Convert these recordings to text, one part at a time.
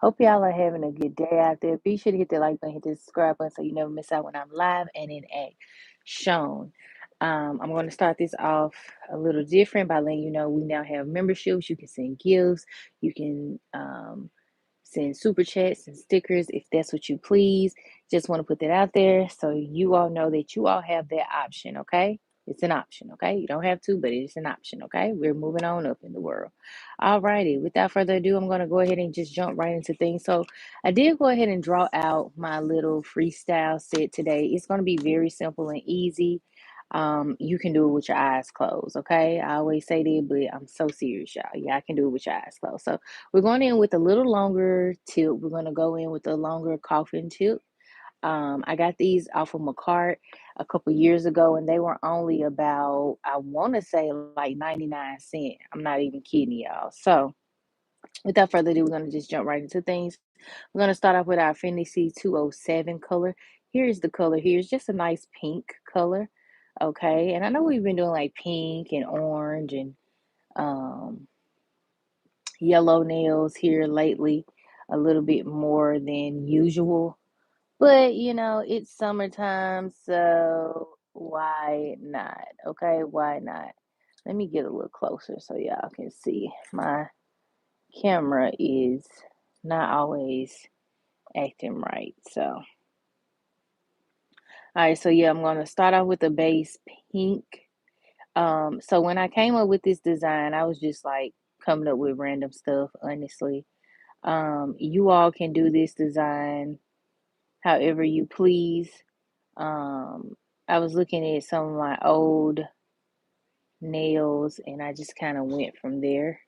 Hope y'all are having a good day out there. Be sure to hit the like button, hit the subscribe button so you never miss out when I'm live and in action. I'm going to start this off a little different by letting you know we now have memberships. You can send gifts. You can send super chats and stickers if that's what you please. Just want to put that out there so you all know that you all have that option, okay? It's an option, okay? You don't have to, but it's an option, okay? We're moving on up in the world. All righty. Without further ado, I'm going to go ahead and just jump right into things. So I did go ahead and draw out my little freestyle set today. It's going to be very simple and easy. You can do it with your eyes closed, okay? I always say that, but I'm so serious, y'all. Yeah, I can do it with your eyes closed. So we're going in with a little longer tip. We're going to go in with a longer coffin tip. I got these off of Macart a couple years ago, and they were only about, I want to say, like 99 cents. I'm not even kidding y'all. So without further ado, we're going to just jump right into things. We're going to start off with our Affinity 207 color. Here's the color. Here's just a nice pink color. Okay, and I know we've been doing like pink and orange and um, yellow nails here lately, a little bit more than usual. But it's summertime, so why not? Okay, why not? Let me get a little closer so y'all can see. My camera is not always acting right. So, all right, so yeah, I'm gonna start off with the base pink. So when I came up with this design, I was just like coming up with random stuff, honestly. You all can do this design however you please. Um, I was looking at some of my old nails and I just kind of went from there.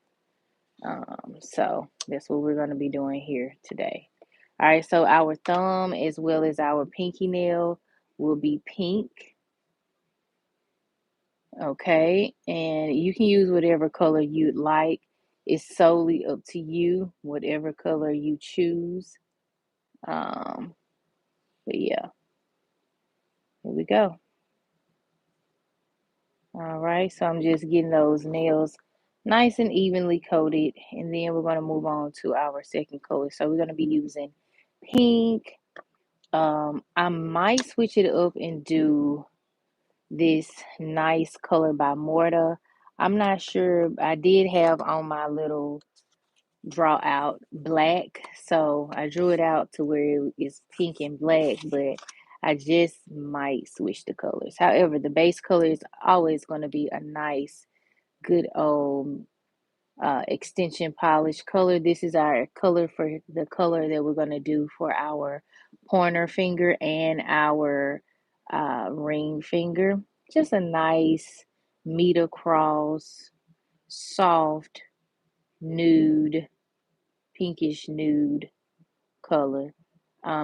So that's what we're going to be doing here today. All right, so our thumb as well as our pinky nail will be pink. Okay, and you can use whatever color you'd like. It's solely up to you, whatever color you choose. Um, but yeah, here we go. All right, so I'm just getting those nails nice and evenly coated, and then we're going to move on to our second color. So we're going to be using pink. I might switch it up and do this nice color by Morta. I'm not sure. I did have on my little draw out black, so I drew it out to where it's pink and black, but I just might switch the colors. However, the base color is always going to be a nice, good old extension polish color. This is our color for the color that we're going to do for our pointer finger and our ring finger. Just a nice meet across, soft, nude, pinkish nude color.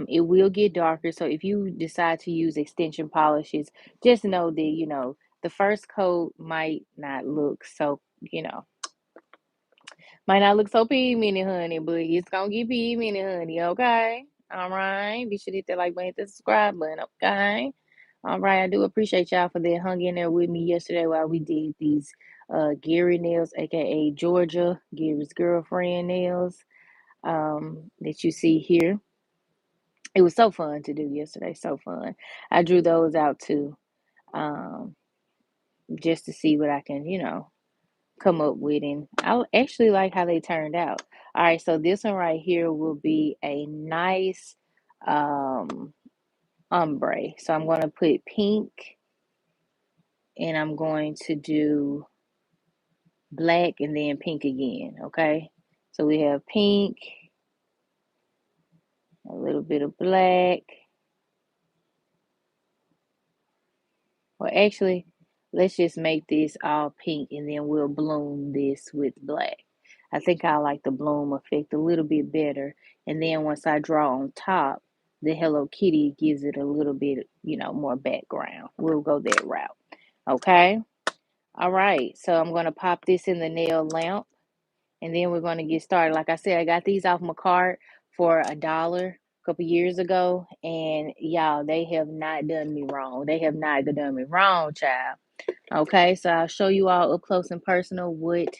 It will get darker, so if you decide to use extension polishes, just know that the first coat might not look so might not look so pigmented, honey, but it's gonna get pigmented, honey. Okay, all right. Be sure to hit that like button, hit the subscribe button. Okay, all right. I do appreciate y'all for that hung in there with me yesterday while we did these Gary nails, aka Georgia Gary's girlfriend nails. That you see here. It was so fun to do yesterday. So fun. I drew those out too, um, just to see what I can, come up with. And I actually like how they turned out. All right, so this one right here will be a nice um, ombre. So I'm going to put pink and I'm going to do black and then pink again. Okay, so we have pink, a little bit of black. Well, actually, let's just make this all pink and then we'll bloom this with black. I think I like the bloom effect a little bit better. And then once I draw on top, the Hello Kitty gives it a little bit, more background. We'll go that route. Okay. All right. So I'm going to pop this in the nail lamp and then we're going to get started. Like I said, I got these off my cart for $1 a couple years ago, and y'all, they have not done me wrong. They have not done me wrong, child. Okay, so I'll show you all up close and personal what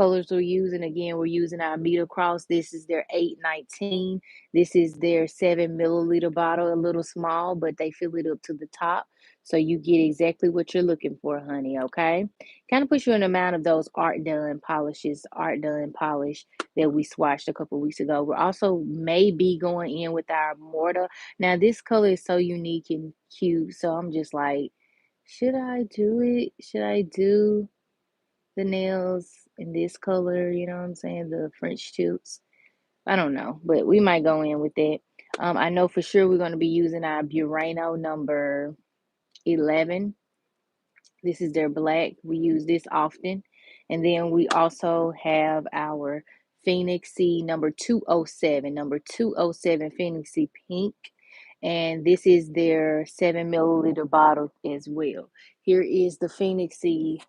colors we're using. Again, we're using our meter cross. This is their 819. This is their 7 milliliter bottle, a little small, but they fill it up to the top. So you get exactly what you're looking for, honey. Okay. Kind of puts you in the amount of those art done polishes, art done polish that we swatched a couple weeks ago. We're also maybe going in with our mortar. Now, this color is so unique and cute. So I'm just like, should I do it? Should I do the nails in this color? You know what I'm saying? The French tips. I don't know, but we might go in with that. I know for sure we're going to be using our Burano number 11. This is their black. We use this often. And then we also have our Phoenix C number 207, number 207 Phoenix C pink. And this is their 7 milliliter bottle as well. Here is the Phoenix C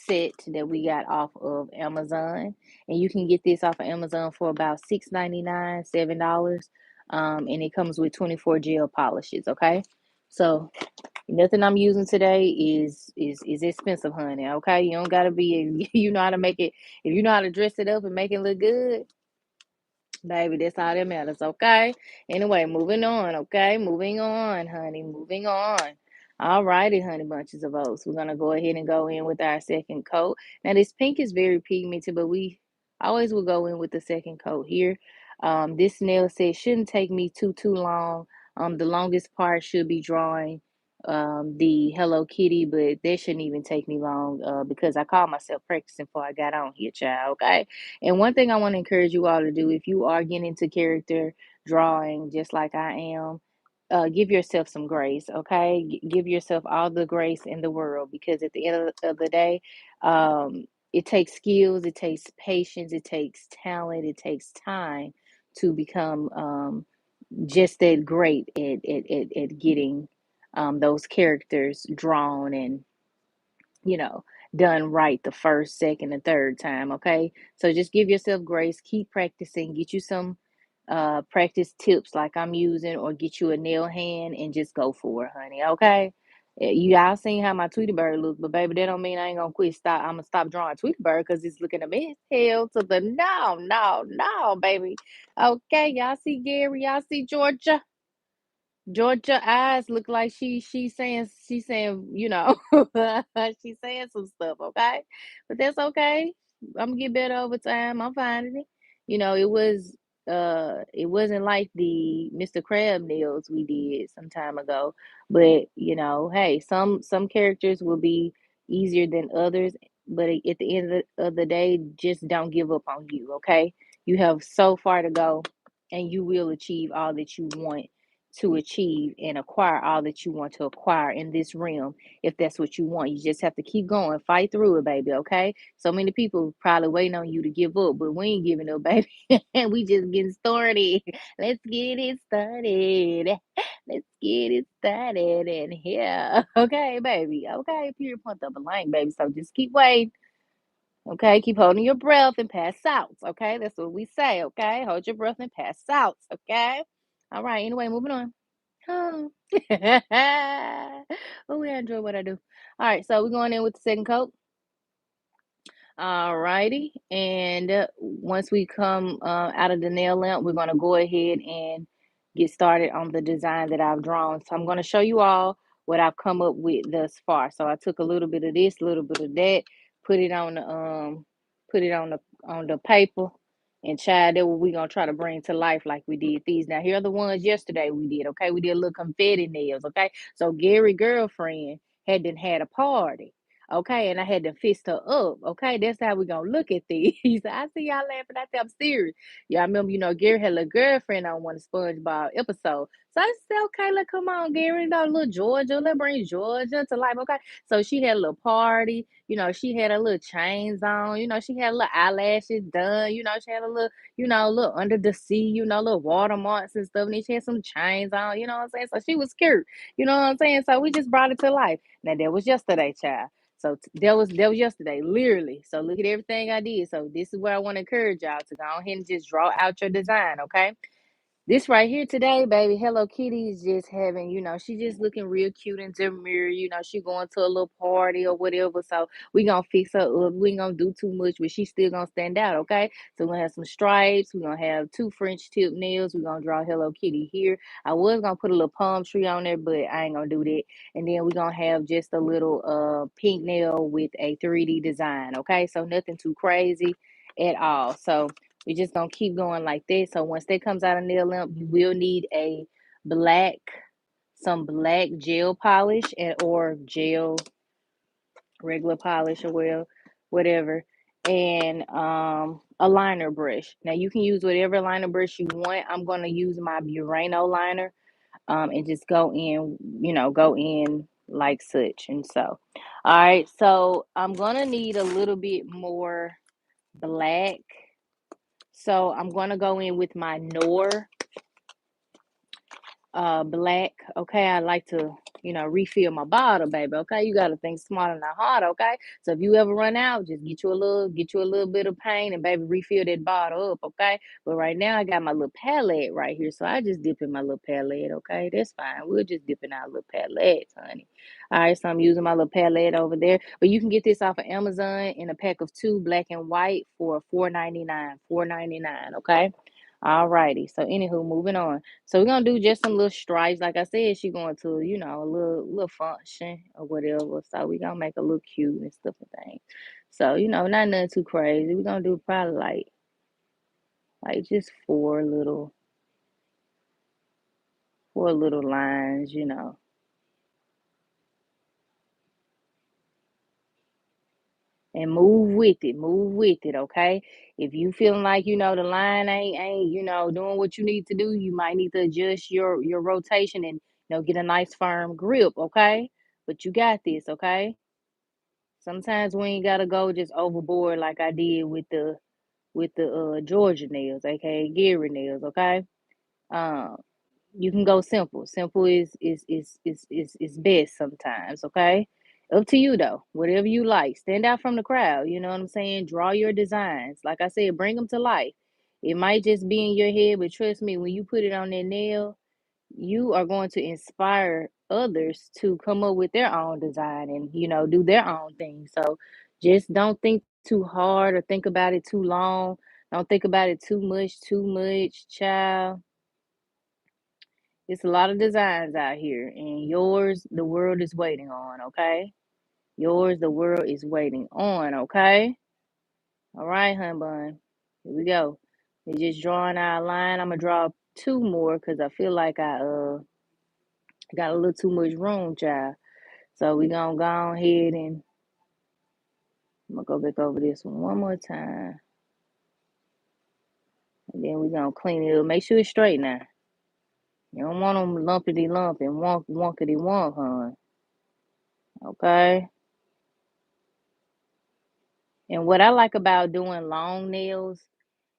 set that we got off of Amazon. And you can get this off of Amazon for about $6.99, $7. And it comes with 24 gel polishes, okay? So nothing I'm using today is expensive, honey. Okay, you don't gotta be. You know how to make it. If you know how to dress it up and make it look good, baby, that's all that matters, okay? Anyway, moving on, okay? Moving on, honey. Moving on. All righty, honey bunches of oats. We're gonna go ahead and go in with our second coat. Now, this pink is very pigmented, but we always will go in with the second coat here. This nail set shouldn't take me too long. The longest part should be drawing the Hello Kitty, but that shouldn't even take me long because I called myself practicing before I got on here, child, okay? And one thing I want to encourage you all to do, if you are getting into character drawing, just like I am, give yourself some grace, okay? Give yourself all the grace in the world because at the end of the day, it takes skills, it takes patience, it takes talent, it takes time to become just that great at getting those characters drawn and you know, done right the first, second, and third time. Okay. So just give yourself grace, keep practicing, get you some practice tips like I'm using, or get you a nail hand and just go for it, honey. Okay. You all seen how my Tweety bird look, but baby, that don't mean I ain't gonna quit. I'm gonna stop drawing Tweety bird because it's looking a mess. Hell to the no, no, no, baby. Okay, y'all see Gary, y'all see Georgia. Georgia eyes look like she's saying, she's saying some stuff, okay? But that's okay. I'm gonna get better over time. I'm finding it. It wasn't like the Mr. Crab nails we did some time ago. But hey, some characters will be easier than others. But at the end of the day, just don't give up on you, okay? You have so far to go and you will achieve all that you want to achieve and acquire all that you want to acquire in this realm if that's what you want. You just have to keep going, fight through it, baby. Okay. So many people probably waiting on you to give up, but we ain't giving up, baby. And we just getting started. Let's get it started. Let's get it started in here. Okay, baby. Okay, period point double line, baby. So just keep waiting. Okay, keep holding your breath and pass out. Okay, that's what we say. Okay, hold your breath and pass out. Okay, all right. Anyway, moving on. Oh, oh, we enjoy what I do. All right, so we're going in with the second coat. All righty. And once we come out of the nail lamp, we're going to go ahead and get started on the design that I've drawn. So I'm going to show you all what I've come up with thus far. So I took a little bit of this, a little bit of that, put it on the paper, and child, that what we're gonna try to bring to life like we did these. Now here are the ones yesterday we did. Okay, we did a little confetti nails. Okay, so Gary girlfriend had a party. Okay, and I had to fist her up. Okay, that's how we gonna look at these. I see y'all laughing. I think I'm serious. Yeah, I remember, Gary had a girlfriend on one SpongeBob episode. So I said, okay, come on, Gary, little Georgia, let's bring Georgia to life. Okay, so she had a little party. She had a little chains on. She had a little eyelashes done. She had a little, little under the sea. Little watermarks and stuff. And then she had some chains on. You know what I'm saying? So she was cute. You know what I'm saying? So we just brought it to life. Now that was yesterday, child. So that was yesterday, literally. So look at everything I did. So this is where I want to encourage y'all to go ahead and just draw out your design, okay? This right here today, baby, Hello Kitty is just having, she just looking real cute in the mirror. She going to a little party or whatever. So we gonna fix her up. We ain't gonna do too much, but she still gonna stand out, okay? So we're gonna have some stripes. We're gonna have two French tip nails. We're gonna draw Hello Kitty here. I was gonna put a little palm tree on there, but I ain't gonna do that. And then we're gonna have just a little pink nail with a 3D design, okay? So nothing too crazy at all. So we're just gonna keep going like this. So once that comes out of nail lamp, you will need a black, some black gel polish and or gel regular polish or well, whatever, and a liner brush. Now you can use whatever liner brush you want. I'm gonna use my Burano liner, and just go in like such. And so, all right. So I'm gonna need a little bit more black. So I'm gonna go in with my Nor black. Okay, I like to refill my bottle, baby. Okay, you got to think smarter than hard. Okay, so if you ever run out, just get you a little bit of paint and baby refill that bottle up. Okay, but right now I got my little palette right here, so I just dip in my little palette. Okay, that's fine. We'll just dip in our little palette, honey. All right, so I'm using my little palette over there, but you can get this off of Amazon in a pack of two, black and white, for $4.99. $4.99. Okay. All righty. So anywho, moving on. So we're gonna do just some little stripes. Like I said, she going to, a little function or whatever. So we gonna make a little cute and stuff and things. So, not nothing too crazy. We're gonna do probably like just four little lines. And move with it, okay? If you feeling like the line ain't doing what you need to do, you might need to adjust your rotation and get a nice firm grip, okay? But you got this, okay? Sometimes we ain't gotta go just overboard like I did with the Georgia nails, aka Gary nails, okay? Um, you can go simple. Simple is best sometimes, okay? Up to you though. Whatever you like. Stand out from the crowd. You know what I'm saying? Draw your designs. Like I said, bring them to life. It might just be in your head, but trust me, when you put it on that nail, you are going to inspire others to come up with their own design and do their own thing. So just don't think too hard or think about it too long. Don't think about it too much, child. It's a lot of designs out here, and yours, the world is waiting on, okay? Yours, the world is waiting on, okay? All right, hun bun. Here we go. We're just drawing our line. I'm gonna draw two more because I feel like I got a little too much room, child. So we gonna go ahead and I'm gonna go back over this one more time, and then we gonna clean it up. Make sure it's straight now. You don't want them lumpity lump and wonkety wonk, hun. Okay. And what I like about doing long nails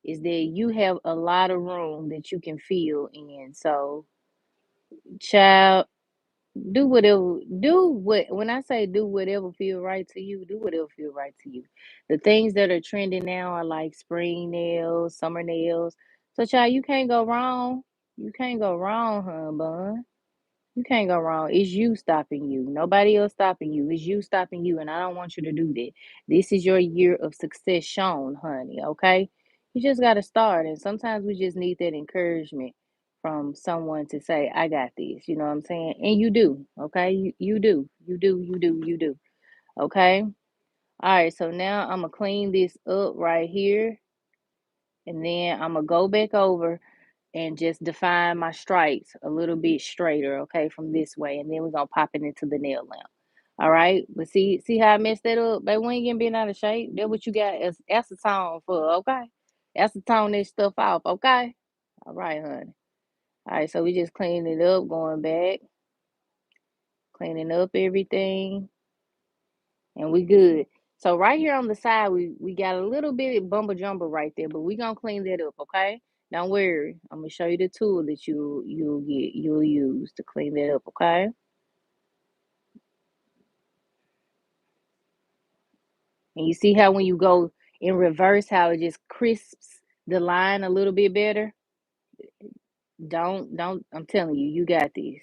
is that you have a lot of room that you can fill in. So, child, when I say do whatever feel right to you, do whatever feel right to you. The things that are trending now are like spring nails, summer nails. So, child, you can't go wrong. You can't go wrong, hun bun. You can't go wrong. It's you stopping you. Nobody else stopping you. It's you stopping you. And I don't want you to do that. This is your year of success shown, honey. Okay. You just got to start. And sometimes we just need that encouragement from someone to say, I got this. You know what I'm saying? And you do. Okay. You do. You do. You do. You do. Okay. All right. So now I'm going to clean this up right here. And then I'm going to go back over and just define my stripes a little bit straighter, okay, from this way. And then we're gonna pop it into the nail lamp. All right. But see how I messed that up? Baby, we ain't getting bent out of shape. That's what you got as acetone for, okay? Acetone this stuff off, okay? All right, honey. All right, so we just cleaning it up, going back, cleaning up everything, and we good. So right here on the side, we got a little bit of bumble jumble right there, but we gonna clean that up, okay? Don't worry. I'm gonna show you the tool that you'll use to clean that up, okay? And you see how when you go in reverse, how it just crisps the line a little bit better? Don't, I'm telling you, you got this.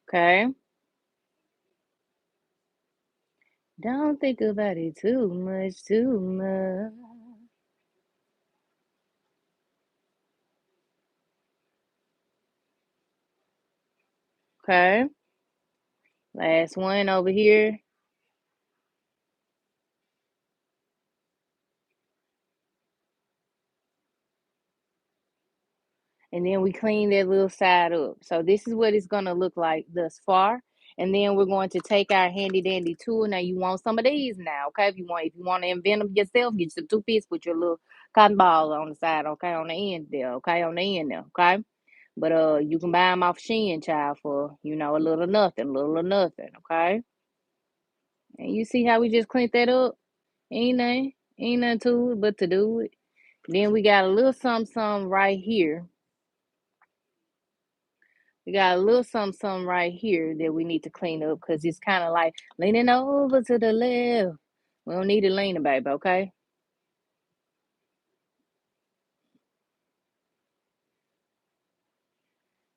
Okay? Don't think about it too much, too much. Okay? Last one over here. And then we clean that little side up. So this is what it's gonna look like thus far. And then we're going to take our handy dandy tool. Now you want some of these now, okay? If you want to invent them yourself, get some toothpicks, put your little cotton ball on the side, okay, on the end there, okay, on the end there, okay. But you can buy them off Shein, child, for a little nothing, little or nothing, okay. And you see how we just cleaned that up? Ain't nothing to it but to do it. Then we got a little something right here. We got a little something right here that we need to clean up because it's kind of like leaning over to the left. We don't need it leaning, baby, okay?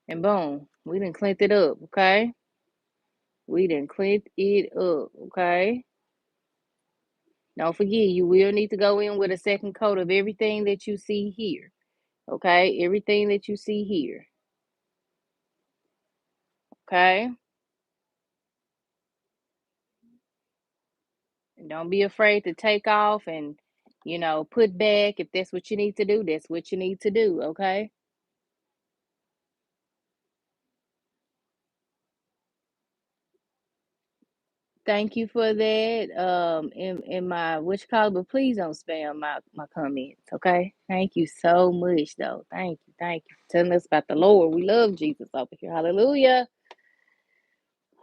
And boom, we done cleaned it up, okay? We done cleaned it up, okay? Don't forget, you will need to go in with a second coat of everything that you see here, okay? Everything that you see here, okay? And don't be afraid to take off and, put back. If that's what you need to do, that's what you need to do, okay? Thank you for that. In my what you call it, but please don't spam my comments, okay? Thank you so much, though. Thank you for telling us about the Lord. We love Jesus over here. Hallelujah.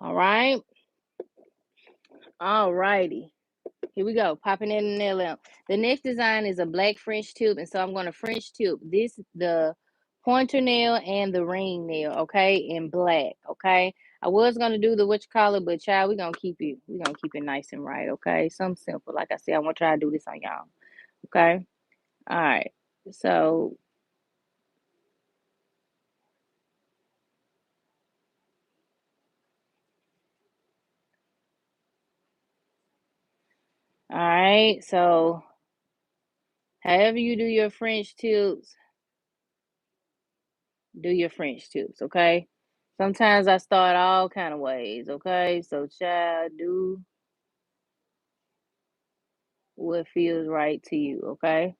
All right, all righty. Here we go. Popping in the nail lamp. The next design is a black French tip, and so I'm going to French tip the pointer nail and the ring nail, okay, in black, okay. I was gonna do the what you call it, but child, we're gonna keep it nice and right, okay. Something simple. Like I said, I want to try to do this on y'all, okay. All right. So, all right. So, however you do your French tips, do your French tips, okay. Sometimes I start all kind of ways, okay. So, child, do what feels right to you, okay?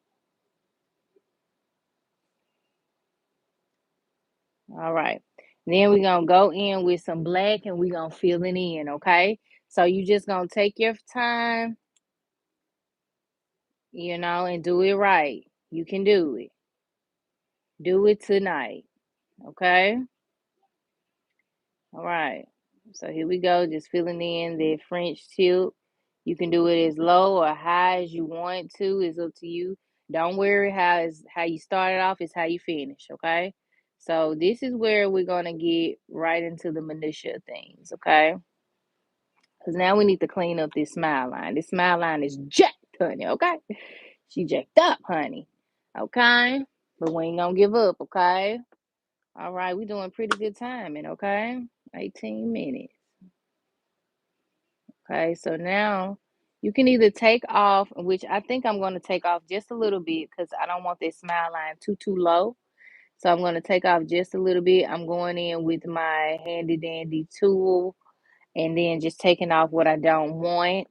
All right. Then we're gonna go in with some black and we're gonna fill it in, okay? So you just gonna take your time, and do it right. You can do it. Do it tonight, okay? All right. So here we go, just filling in the French tip. You can do it as low or high as you want to. It's up to you. Don't worry how you started off is how you finish, okay? So this is where we're gonna get right into the minutia of things, okay? Because now we need to clean up this smile line. This smile line is jacked, honey, okay? She jacked up, honey. Okay? But we ain't gonna give up, okay? All right, we doing pretty good timing, okay? 18 minutes. Okay, so now you can either take off, which I think I'm going to take off just a little bit because I don't want this smile line too low. So I'm going to take off just a little bit. I'm going in with my handy dandy tool and then just taking off what I don't want.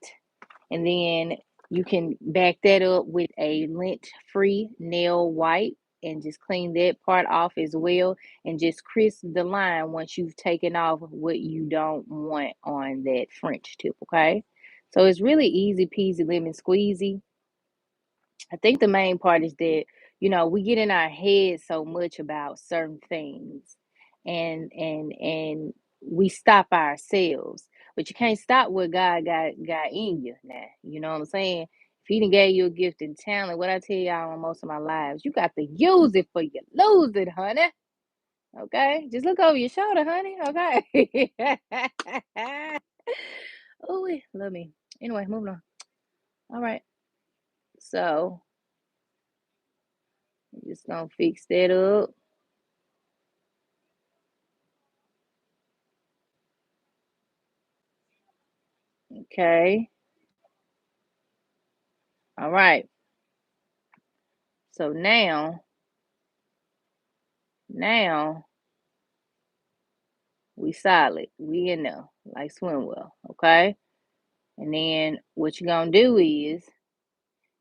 And then you can back that up with a lint-free nail wipe and just clean that part off as well and just crisp the line once you've taken off what you don't want on that French tip, okay? So it's really easy peasy lemon squeezy. I think the main part is that, we get in our head so much about certain things and we stop ourselves. But you can't stop what God got in you now. You know what I'm saying? If he done gave you a gift and talent, what I tell y'all on most of my lives, you got to use it for you lose it, honey. Okay? Just look over your shoulder, honey. Okay. Oh, love me. Anyway, moving on. All right. So I'm just gonna fix that up. Okay. All right. So now we solid. We in there like swimwear. Okay. And then what you're gonna do is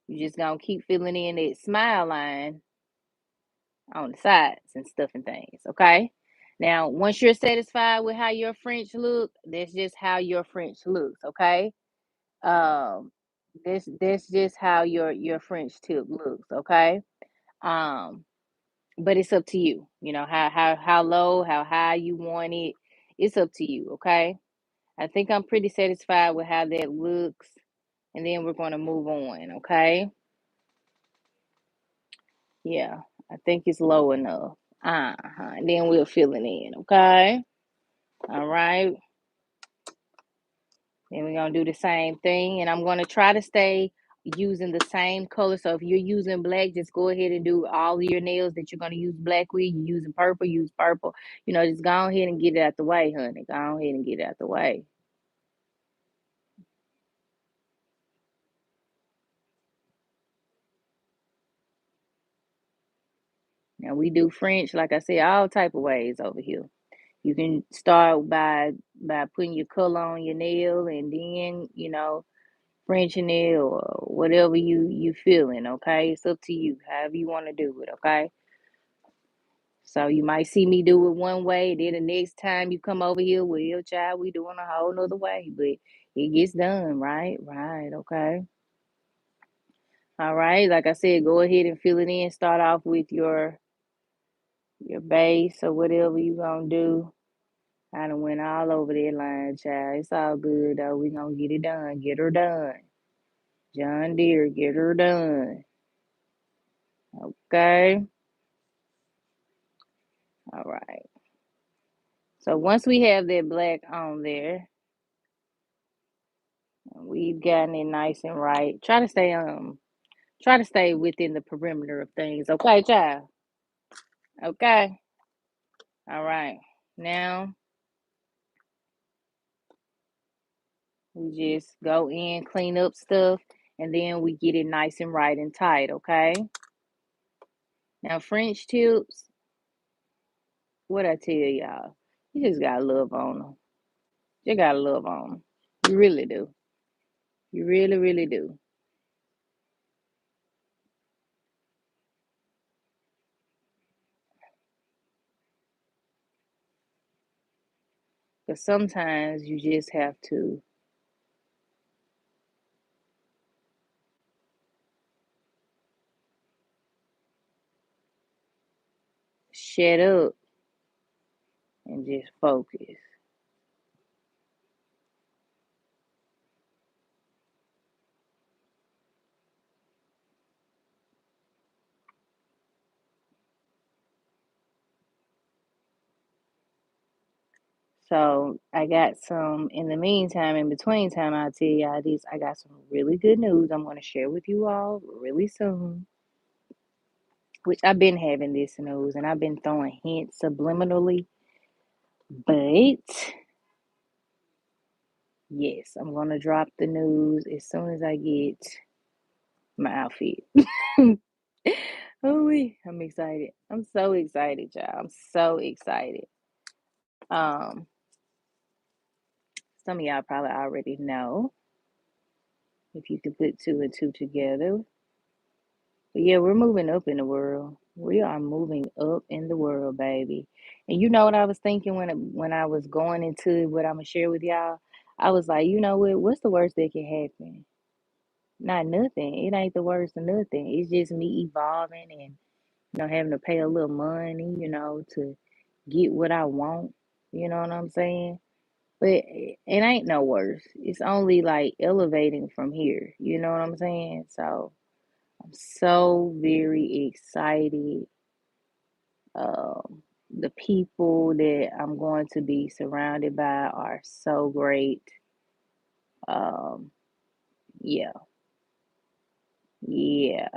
you just gonna keep filling in that smile line on the sides and stuff and things. Okay. Now, once you're satisfied with how your French look, that's just how your French looks. Okay. Um, this just how your French tip looks. Okay. Um, but it's up to you. You know how low, how high you want it. It's up to you. Okay. I think I'm pretty satisfied with how that looks, and then we're going to move on. Okay. Yeah, I think it's low enough. And then we'll fill it in. Okay. All right. Then we're gonna do the same thing, and I'm gonna try to stay using the same color. So if you're using black, just go ahead and do all of your nails that you're gonna use black with. You're using purple, use purple. You know, just go ahead and get it out the way, honey. Go ahead and get it out the way. Now we do French, like I said, all type of ways over here. You can start by putting your color on your nail, and then Frenching it or whatever you feeling. Okay, it's up to you. However you want to do it. Okay. So you might see me do it one way, then the next time you come over here, well, child, we doing a whole nother way, but it gets done, right? Right, okay. All right, like I said, go ahead and fill it in. Start off with your base or whatever you gonna do. I done went all over that line, child. It's all good though. We gonna get it done. Get her done. John Deere, get her done. Okay. All right. So once we have that black on there, we've gotten it nice and right. Try to stay within the perimeter of things. Okay, child. Okay. All right. Now we just go in, clean up stuff, and then we get it nice and right and tight. Okay. Now French tips, what I tell y'all, you just gotta love on them. You gotta love on them. You really do. You really, really do. Because sometimes you just have to shut up and just focus. So I got some in the meantime, in between time, I'll tell y'all this. I got some really good news I'm gonna share with you all really soon. Which I've been having this news and I've been throwing hints subliminally. But yes, I'm gonna drop the news as soon as I get my outfit. Oh, I'm excited. I'm so excited, y'all. I'm so excited. Um, some of y'all probably already know if you could put two and two together. But yeah, we're moving up in the world. We are moving up in the world, baby. And you know what I was thinking when I was going into what I'm gonna share with y'all? I was like, you know what? What's the worst that can happen? Not nothing. It ain't the worst of nothing. It's just me evolving and having to pay a little money, to get what I want. You know what I'm saying? But it ain't no worse. It's only like elevating from here. You know what I'm saying? So I'm so very excited. The people that I'm going to be surrounded by are so great. Um, Yeah. Yeah.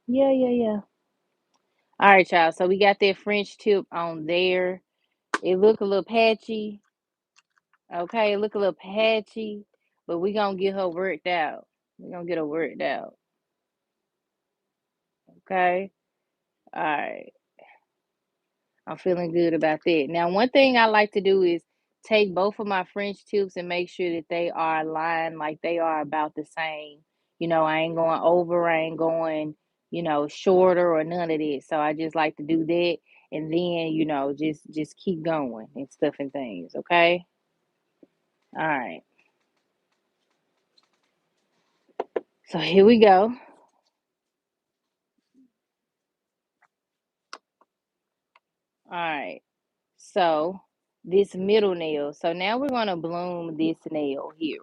Yeah, yeah, yeah. All right, y'all. So we got that French tip on there. It look a little patchy. Okay, it look a little patchy, but we gonna get her worked out. We gonna get her worked out. Okay. All right. I'm feeling good about that. Now, one thing I like to do is take both of my French tips and make sure that they are aligned, like they are about the same. I ain't going over, I ain't going, shorter or none of this. So I just like to do that and then, just keep going and stuff and things. Okay. All right. So here we go. All right. So this middle nail. So now we're gonna bloom this nail here.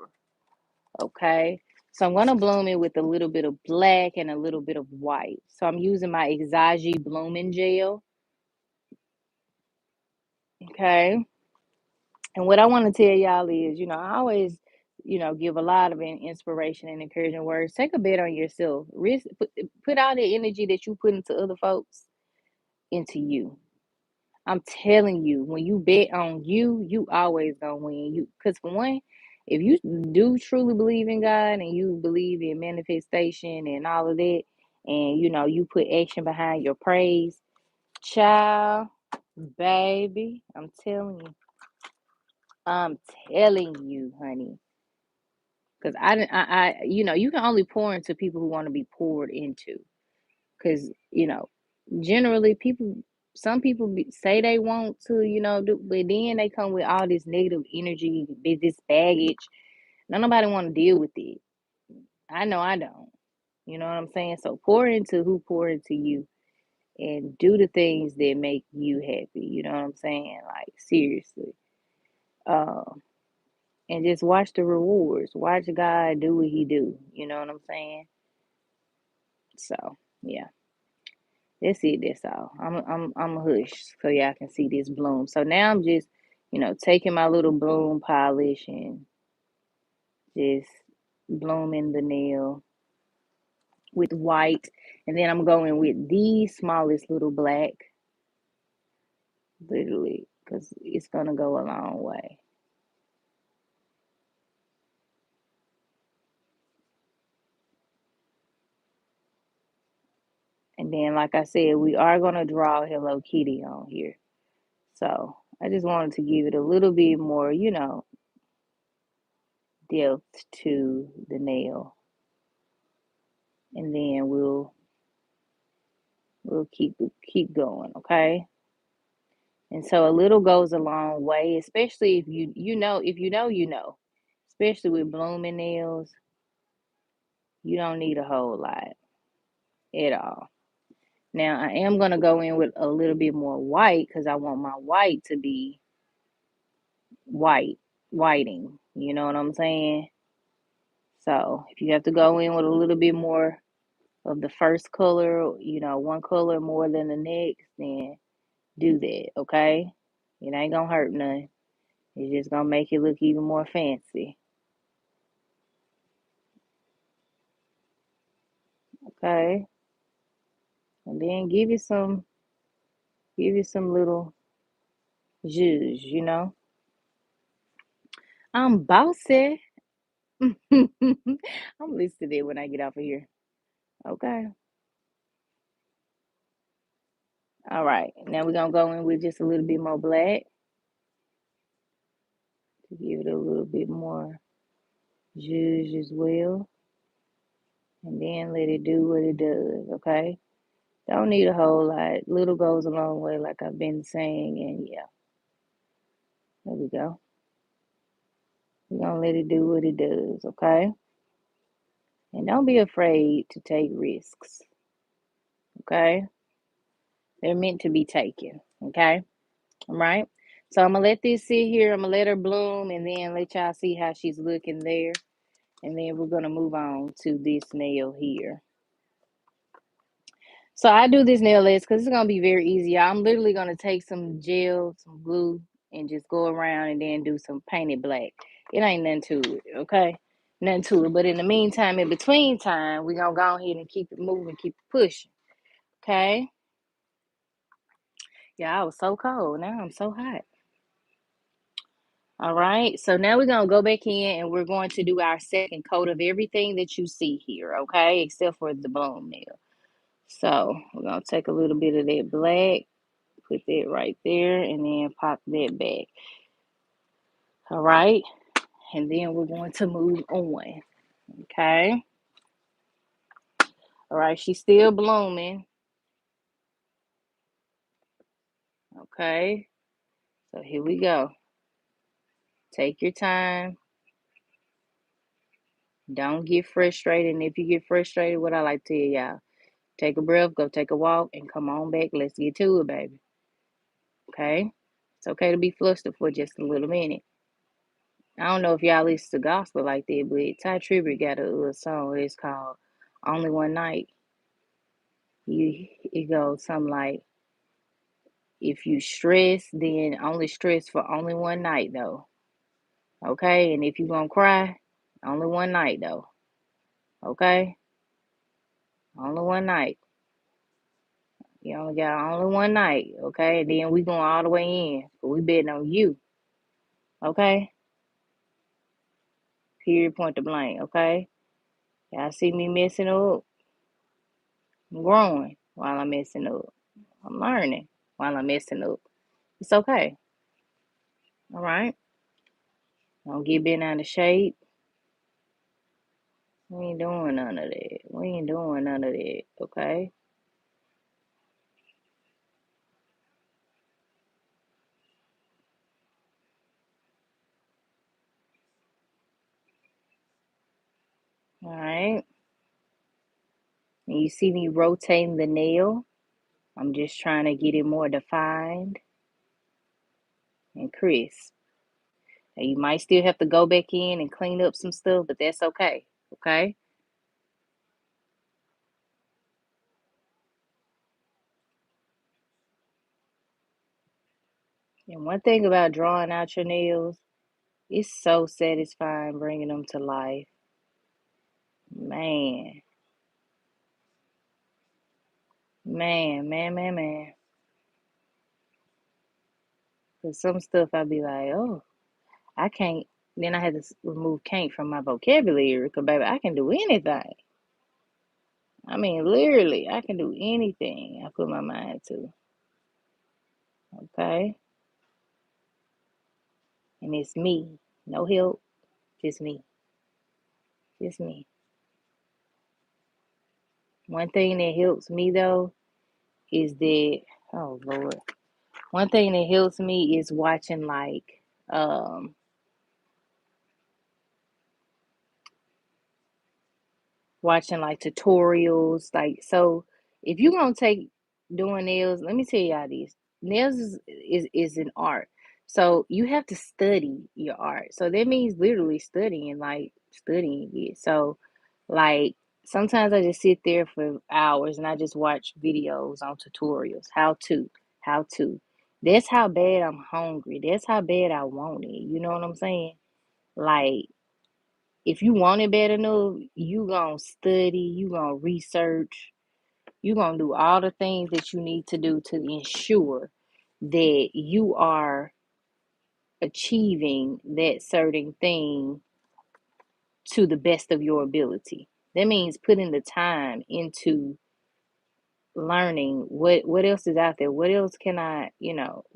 Okay. So I'm going to bloom it with a little bit of black and a little bit of white. So I'm using my Exagi blooming gel. Okay. And what I want to tell y'all is, I always, give a lot of inspiration and encouraging words. Take a bet on yourself. Put all the energy that you put into other folks into you. I'm telling you, when you bet on you, you always gonna win. Because for one, if you do truly believe in God and you believe in manifestation and all of that, and you put action behind your praise, child, baby, I'm telling you, honey. Because you can only pour into people who want to be poured into. Because generally some people say they want to do, but then they come with all this negative energy, this baggage. Nobody want to deal with it. I know I don't. You know what I'm saying? So pour into who pour into you and do the things that make you happy. You know what I'm saying? Like seriously. um and just watch the rewards, watch God do what he do. You know what I'm saying? So yeah. That's it. That's all. I'm a hush so y'all can see this bloom. So now I'm just, taking my little bloom polish and just blooming the nail with white, and then I'm going with the smallest little black, literally, because it's gonna go a long way. And then, like I said, we are gonna draw Hello Kitty on here. So I just wanted to give it a little bit more, depth to the nail, and then we'll keep going, okay? And so a little goes a long way, especially if you know. Especially with blooming nails, you don't need a whole lot at all. Now I am gonna go in with a little bit more white because I want my white to be white, whiting. You know what I'm saying? So if you have to go in with a little bit more of the first color, one color more than the next, then do that, okay? It ain't gonna hurt none. It's just gonna make it look even more fancy. Okay. And then give it some little zhuzh. I'm bossy. I'm listening to it when I get off of here. Okay. All right. Now we're gonna go in with just a little bit more black to give it a little bit more zhuzh as well. And then let it do what it does, okay? Don't need a whole lot. Little goes a long way, like I've been saying, and yeah, there we go. We're gonna let it do what it does, okay? And don't be afraid to take risks, okay? They're meant to be taken, okay? All right. So I'm gonna let this sit here. I'm gonna let her bloom and then let y'all see how she's looking there. And then we're gonna move on to this nail here. So I do this nail list because it's gonna be very easy. I'm literally gonna take some gel, some glue, and just go around and then do some painted black. It ain't nothing to it, okay? nothing to it. But in the meantime, in between time, we're gonna go ahead and keep it moving, keep it pushing. Okay. Yeah, I was so cold. Now I'm so hot. All right. So now we're gonna go back in and we're going to do our second coat of everything that you see here, okay? Except for the bone nail. So we're gonna take a little bit of that black, put that right there, and then pop that back. All right. And then we're going to move on. Okay. All right, she's still blooming. Okay. So here we go. Take your time. Don't get frustrated. And if you get frustrated, what I like to tell y'all, take a breath, go take a walk, and come on back. Let's get to it, baby. Okay? It's okay to be flustered for just a little minute. I don't know if y'all listen to gospel like that, but Ty Tribbett got a song. It's called Only One Night. It goes something like, if you stress, then only stress for only one night, though. Okay? And if you gonna cry, only one night, though. Okay? Only one night. You only got only one night, okay? And then we going all the way in. But we betting on you, okay? Period, point to blank, okay? Y'all see me messing up? I'm growing while I'm messing up. I'm learning while I'm messing up. It's okay, all right? Don't get bent out of shape. We ain't doing none of that. We ain't doing none of that, okay? All right? And you see me rotating the nail. I'm just trying to get it more defined and crisp. And you might still have to go back in and clean up some stuff, but that's okay. Okay? And one thing about drawing out your nails, it's so satisfying bringing them to life. Man, man. Cause some stuff I'd be like, oh, I can't. Then I had to remove can't from my vocabulary because, baby, I can do anything. I mean, literally, I can do anything I put my mind to. Okay? And it's me. No help, just me. Just me. One thing that helps me, though, is that, oh Lord, one thing that helps me is watching um tutorials. Like, so if you're gonna take doing nails, let me tell y'all this. Nails is an art. So you have to study your art. So that means literally studying, like studying it. So like sometimes I just sit there for hours and I just watch videos on tutorials, how to. That's how bad I'm hungry. That's how bad I want it. You know what I'm saying? Like, if you want it bad enough, you gonna study, you gonna research, you gonna do all the things that you need to do to ensure that you are achieving that certain thing to the best of your ability. That means putting the time into learning what else is out there. What else can I,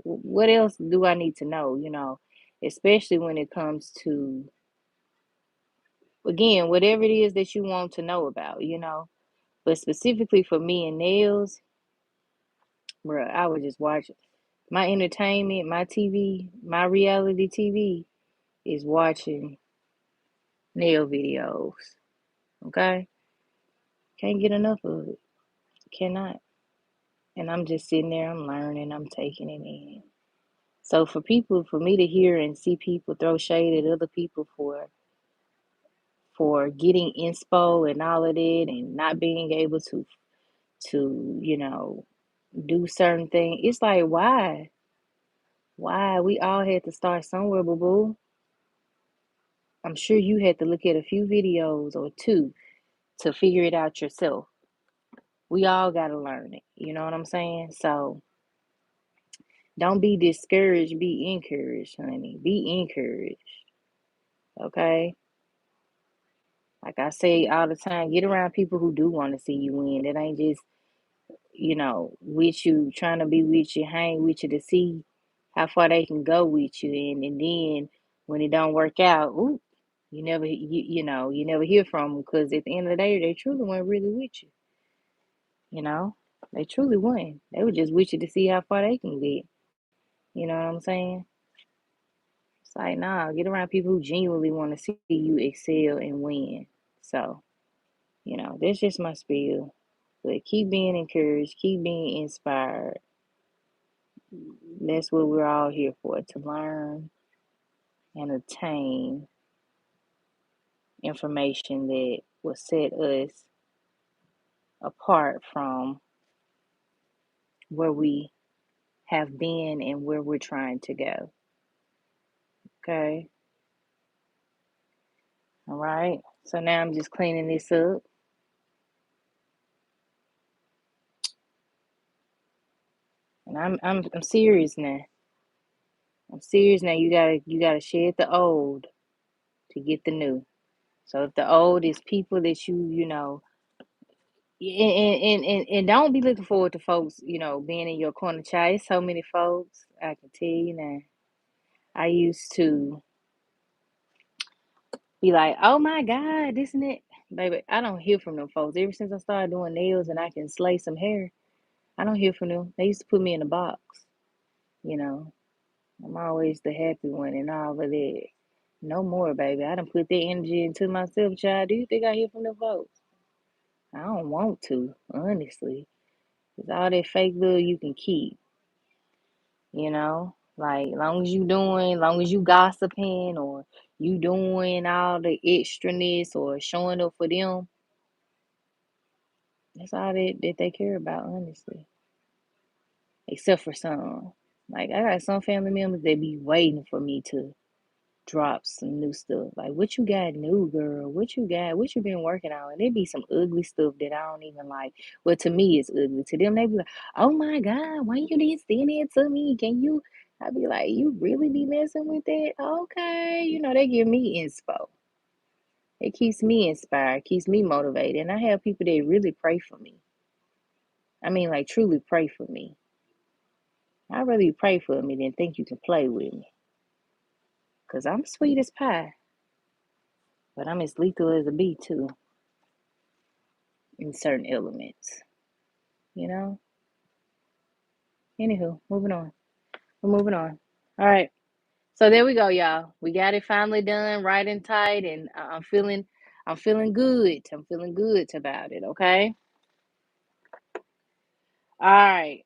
what else do I need to know, especially when it comes to, again, whatever it is that you want to know about. But specifically for me and nails, bro, I would just watch my entertainment, my TV, my reality TV is watching nail videos. Okay? Can't get enough of it. Cannot. And I'm just sitting there, I'm learning, I'm taking it in. So for me to hear and see people throw shade at other people for getting inspo and all of that and not being able to do certain things, it's like, why? Why? We all had to start somewhere, boo boo. I'm sure you had to look at a few videos or two to figure it out yourself. We all got to learn it. You know what I'm saying? So don't be discouraged, be encouraged, honey. Be encouraged. Okay? Like I say all the time, get around people who do want to see you win. That ain't just, with you, trying to be with you, hang with you to see how far they can go with you. And then when it don't work out, ooh, you never hear from them because at the end of the day, they truly weren't really with you. You know, they truly weren't. They were just with you to see how far they can get. You know what I'm saying? It's like, nah, get around people who genuinely want to see you excel and win. So, that's just my spiel. But keep being encouraged, keep being inspired. That's what we're all here for, to learn and attain information that will set us apart from where we have been and where we're trying to go. Okay? All right. So now I'm just cleaning this up. And I'm serious now. I'm serious now. You gotta shed the old to get the new. So if the old is people that you know, and don't be looking forward to folks, being in your corner, child. It's so many folks, I can tell you now. I used to be like, oh my God, this and that. Baby, I don't hear from them folks. Ever since I started doing nails and I can slay some hair, I don't hear from them. They used to put me in a box, you know. I'm always the happy one and all of that. No more, baby. I done put that energy into myself, child. Do you think I hear from them folks? I don't want to, honestly. It's all that fake love you can keep, you know? Like, long as you gossiping or you doing all the extraness or showing up for them, that's all that they care about, honestly. Except for some. Like, I got some family members that be waiting for me to drop some new stuff. Like, what you got new, girl? What you got? What you been working on? And it be some ugly stuff that I don't even like. Well, to me, it's ugly. To them, they be like, oh my God, why you didn't send it to me? Can you? I be like, you really be messing with that? Okay. They give me inspo. It keeps me inspired, keeps me motivated. And I have people that really pray for me. I mean, like, truly pray for me. I'd rather you pray for me than think you can play with me. Because I'm sweet as pie, but I'm as lethal as a bee, too, in certain elements, you know? Anywho, moving on. We're moving on. All right. So there we go, y'all. We got it finally done, right and tight, and I'm feeling good. I'm feeling good about it, okay? All right.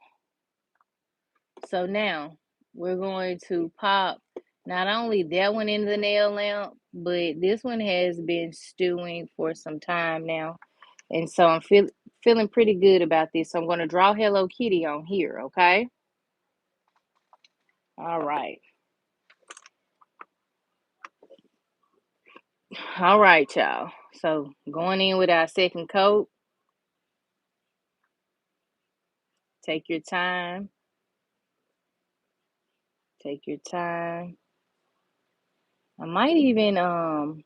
So now we're going to pop not only that one into the nail lamp, but this one has been stewing for some time now. And so I'm feeling pretty good about this. So I'm going to draw Hello Kitty on here, okay? All right. All right, y'all. So going in with our second coat. Take your time. Take your time. I might even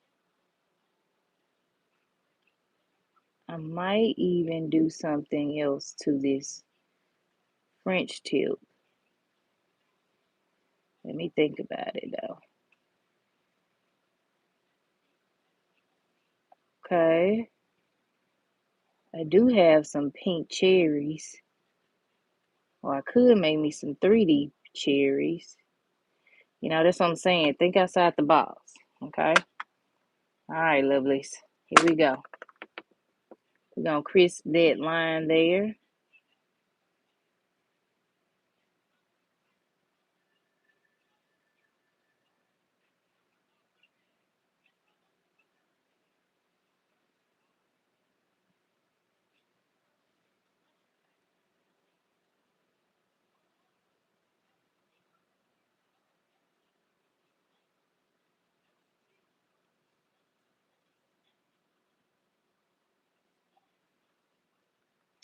do something else to this French tip. Let me think about it though. Okay. I do have some pink cherries. Or I could make me some 3D cherries. That's what I'm saying. Think outside the box. Okay. All right, lovelies. Here we go. We're going to crisp that line there.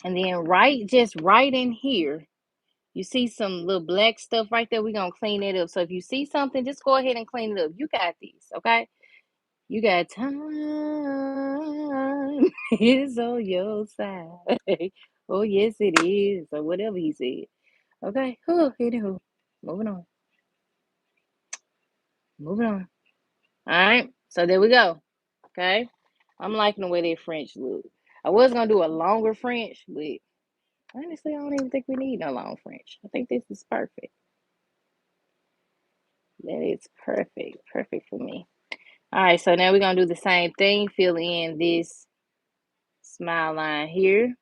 And then just right in here, you see some little black stuff right there. We're gonna clean it up. So if you see something, just go ahead and clean it up. You got these, okay? You got time is on your side. Oh, yes, it is. Or whatever he said. Okay. Anywho, moving on. Moving on. All right. So there we go. Okay. I'm liking the way that French look. I was gonna do a longer French, but honestly, I don't even think we need no long French. I think this is perfect. That is perfect. Perfect for me. All right. So now we're gonna do the same thing. Fill in this smile line here.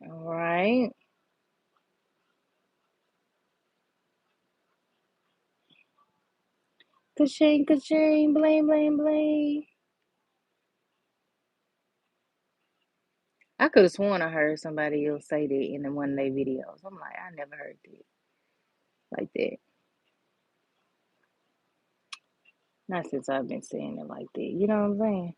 All right. Ka-ching, ka-ching, bling, bling, bling. I could have sworn I heard somebody else say that in one of their videos. I'm like, I never heard that like that. Not since I've been saying it like that. You know what I'm saying?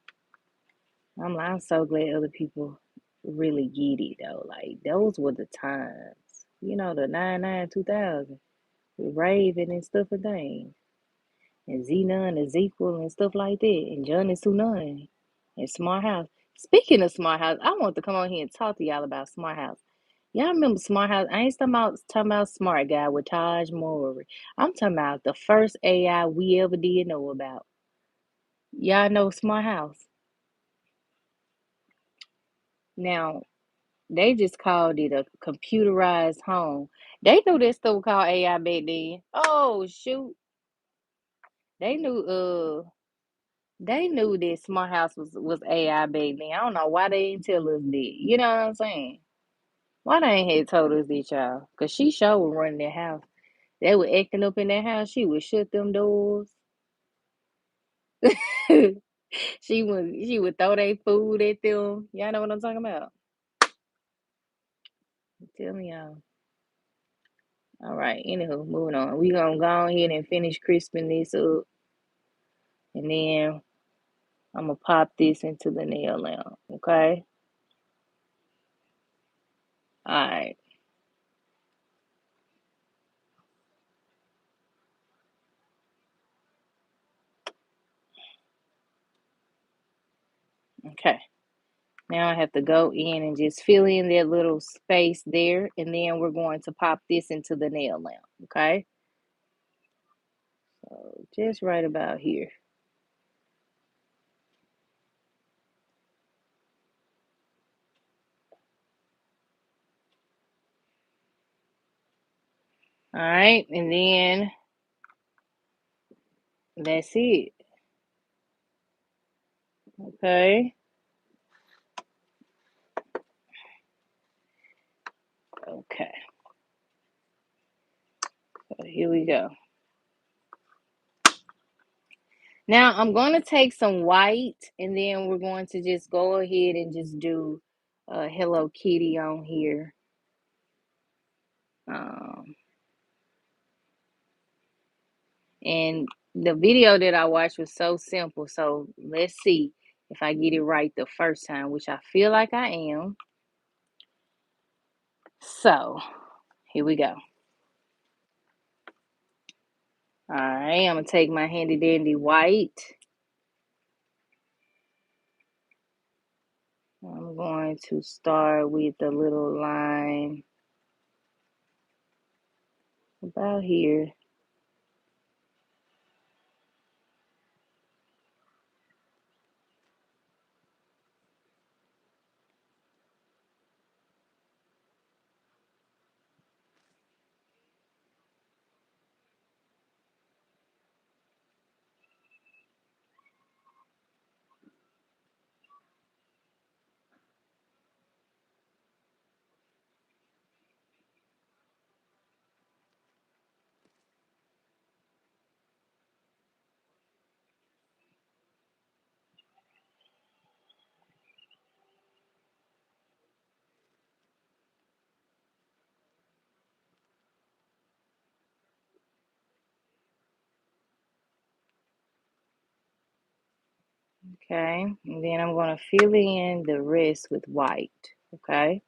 I'm like, I'm so glad other people really get it though. Like those were the times. You know, the 99 2000 with Raven and stuff and things. And Z-Nun and Ezekiel and stuff like that. And John and Sunan and Smart House. Speaking of Smart House, I want to come on here and talk to y'all about Smart House. Y'all remember Smart House? I ain't talking about Smart Guy with Taj Mowry. I'm talking about the first AI we ever did know about. Y'all know Smart House. Now, they just called it a computerized home. They knew this stuff was called AI back then. Oh shoot. They knew they knew that Smart House was AI back then. I don't know why they didn't tell us that. You know what I'm saying? Why they ain't had told us that, y'all? Cause she sure was running that house. They were acting up in that house. She would shut them doors. She would throw their food at them. Y'all know what I'm talking about? Tell me y'all. All right. Anywho, moving on. We gonna go ahead and finish crisping this up, and then I'm gonna pop this into the nail lamp. Okay. All right. Okay. Now I have to go in and just fill in that little space there, and then we're going to pop this into the nail lamp. Okay. So just right about here. All right, and then that's it. Okay. Okay. So here we go. Now I'm going to take some white, and then we're going to just go ahead and just do Hello Kitty on here. Um, and the video that I watched was so simple. So let's see if I get it right the first time, which I feel like I am. So here we go. All right, I'm going to take my handy dandy white. I'm going to start with a little line about here. Okay, and then I'm going to fill in the rest with white. Okay.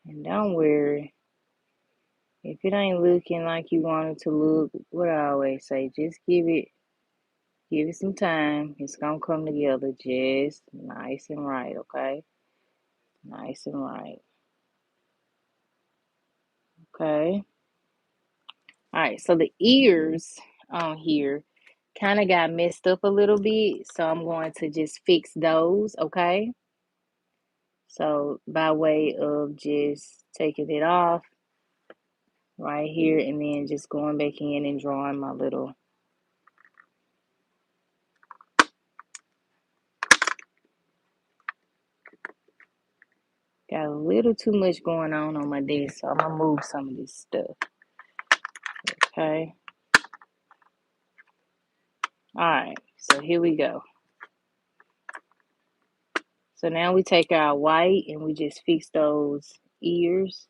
And don't worry, if it ain't looking like you want it to look, what I always say, just give it some time. It's gonna come together just nice and right, okay? Nice and right. Okay. All right, so the ears on here kind of got messed up a little bit, so I'm going to just fix those, okay? So by way of just taking it off right here and then just going back in and drawing my little. Got a little too much going on my desk, so I'm gonna move some of this stuff. Okay. All right. So here we go. So now we take our white and we just fix those ears.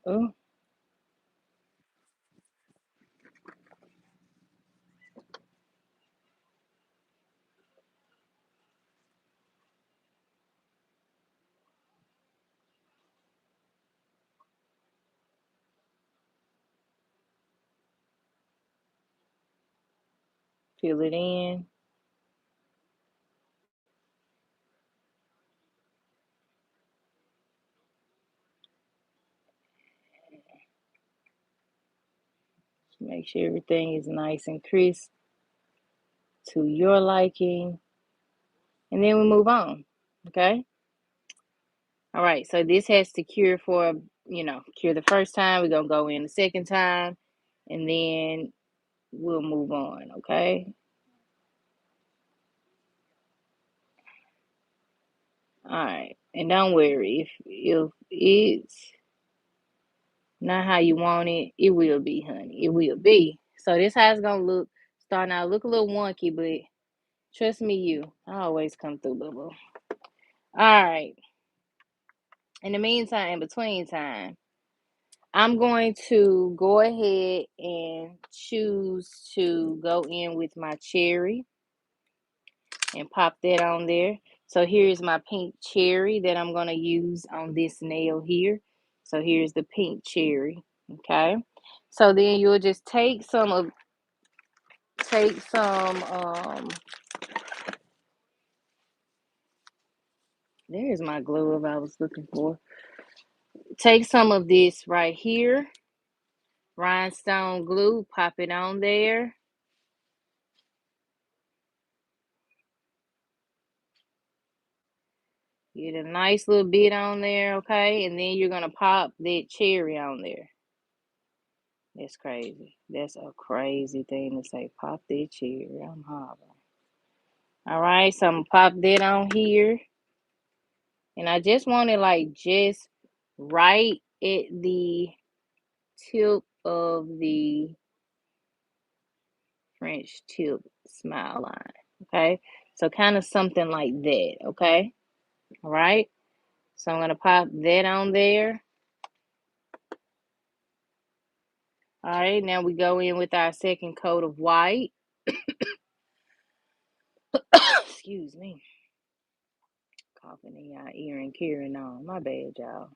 Oh, fill it in. Make sure everything is nice and crisp to your liking. And then we move on. Okay. All right. So this has to cure for, cure the first time. We're going to go in the second time and then we'll move on. Okay. All right. And don't worry if it's not how you want it, it will be, honey. It will be. So this how it's gonna look. Starting out look a little wonky, but trust me, I always come through, boo boo. All right. In the meantime, in between time, I'm going to go ahead and choose to go in with my cherry and pop that on there. So here's my pink cherry that I'm going to use on this nail here. So here's the pink cherry. Okay. So then you'll just take some there's my glove I was looking for. Take some of this right here, rhinestone glue, pop it on there. Get a nice little bit on there, okay? And then you're gonna pop that cherry on there. That's crazy. That's a crazy thing to say. Pop that cherry. I'm hollering. All right, so I'm gonna pop that on here. And I just want it like just right at the tip of the French tip smile line. Okay. So kind of something like that. Okay. All right. So I'm going to pop that on there. All right. Now we go in with our second coat of white. Excuse me. Coughing in your ear and carrying on. My bad, y'all.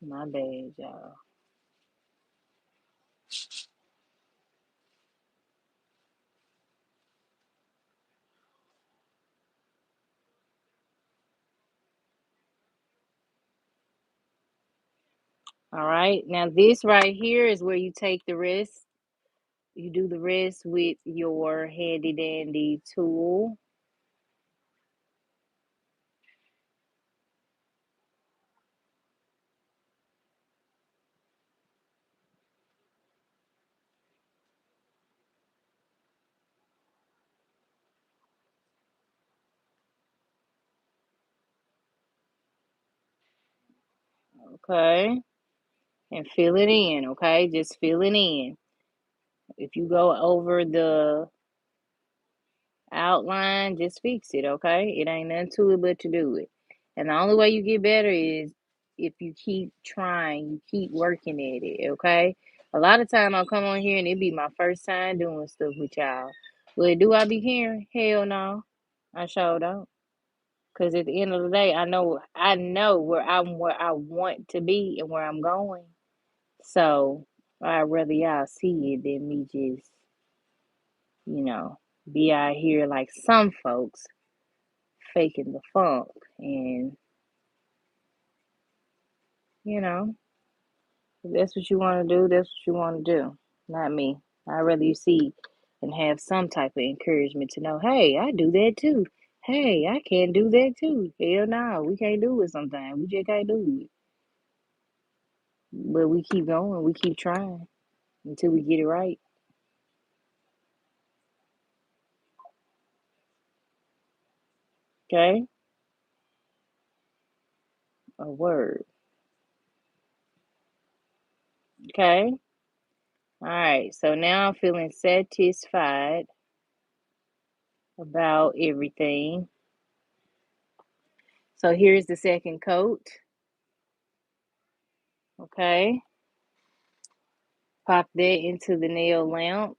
My bad, y'all. All right. Now this right here is where you take the rest. You do the rest with your handy dandy tool. Okay. And fill it in, okay? Just fill it in. If you go over the outline, just fix it, okay? It ain't nothing to it but to do it. And the only way you get better is if you keep trying, you keep working at it, okay? A lot of time I'll come on here and it be my first time doing stuff with y'all. But do I be caring? Hell no. I sure don't. Cause at the end of the day, I know where I want to be and where I'm going. So I'd rather y'all see it than me just, you know, be out here like some folks faking the funk. And, you know, if that's what you want to do, that's what you want to do. Not me. I'd rather you see and have some type of encouragement to know, hey, I do that too. Hey, I can do that too. Hell no, we can't do it sometimes. We just can't do it. But we keep going, we keep trying until we get it right. Okay? A word. Okay? All right, so now I'm feeling satisfied about everything. So here's the second coat. Okay, pop that into the nail lamp,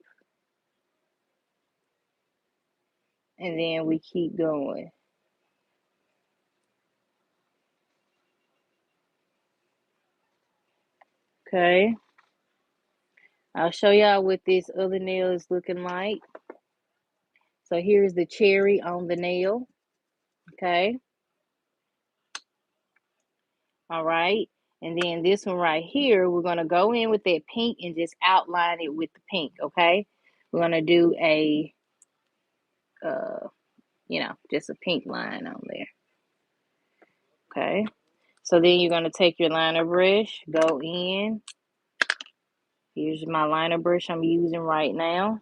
and then we keep going. Okay, I'll show y'all what this other nail is looking like. So here's the cherry on the nail. Okay, all right. And then this one right here, we're going to go in with that pink and just outline it with the pink, okay? We're going to do a, uh, just a pink line on there, okay? So then you're going to take your liner brush, go in. Here's my liner brush I'm using right now.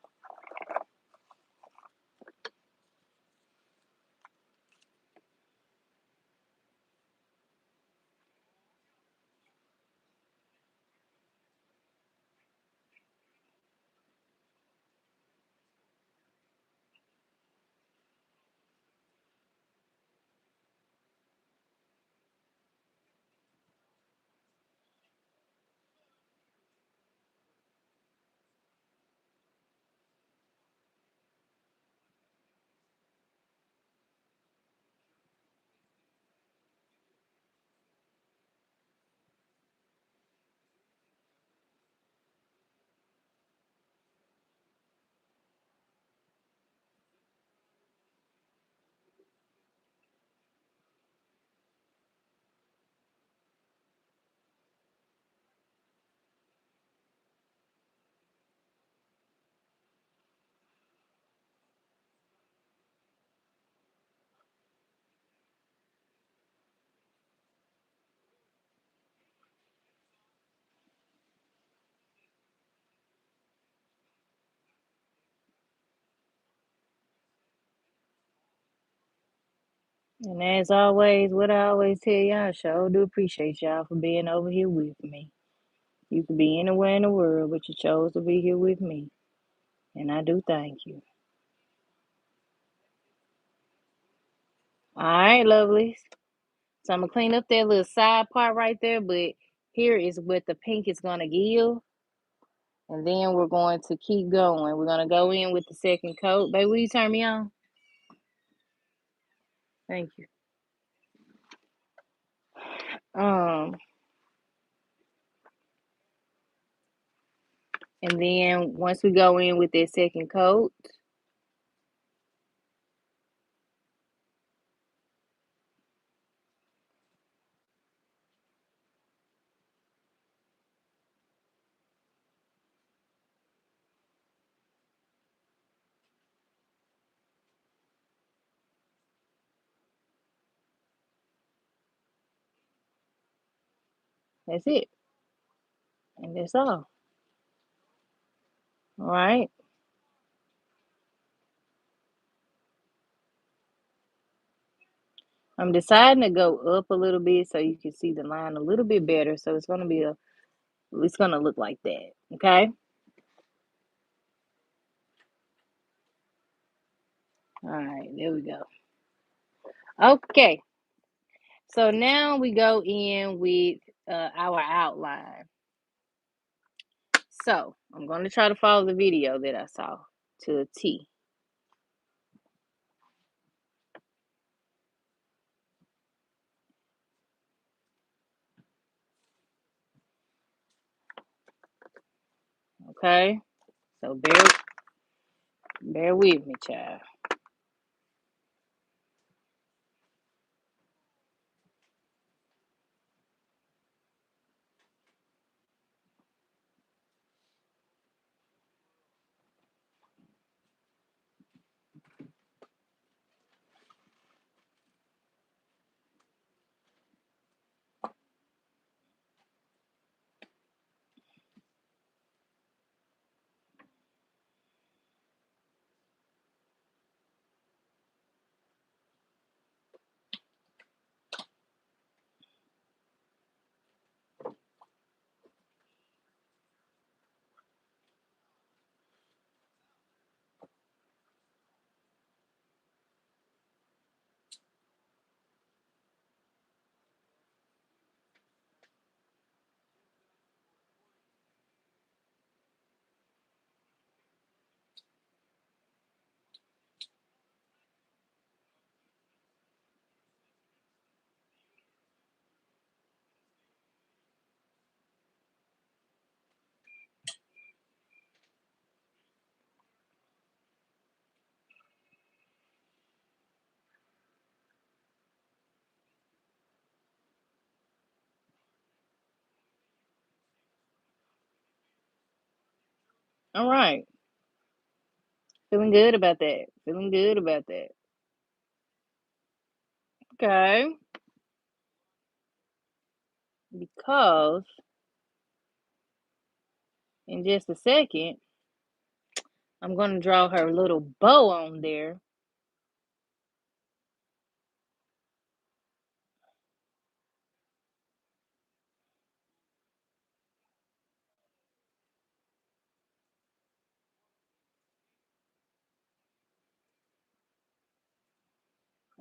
And as always, what I always tell y'all, I sure do appreciate y'all for being over here with me. You could be anywhere in the world, but you chose to be here with me. And I do thank you. All right, lovelies. So I'm going to clean up that little side part right there, but here is what the pink is going to give. And then we're going to keep going. We're going to go in with the second coat. Baby, will you turn me on? Thank you. Um, and then once we go in with that second coat, that's it. And that's all. All right. I'm deciding to go up a little bit so you can see the line a little bit better. So it's gonna look like that. Okay. All right, there we go. Okay. So now we go in with our outline. So I'm going to try to follow the video that I saw to a T. Okay. So bear with me, child. All right. Feeling good about that. Feeling good about that. Okay. Because in just a second, I'm going to draw her little bow on there.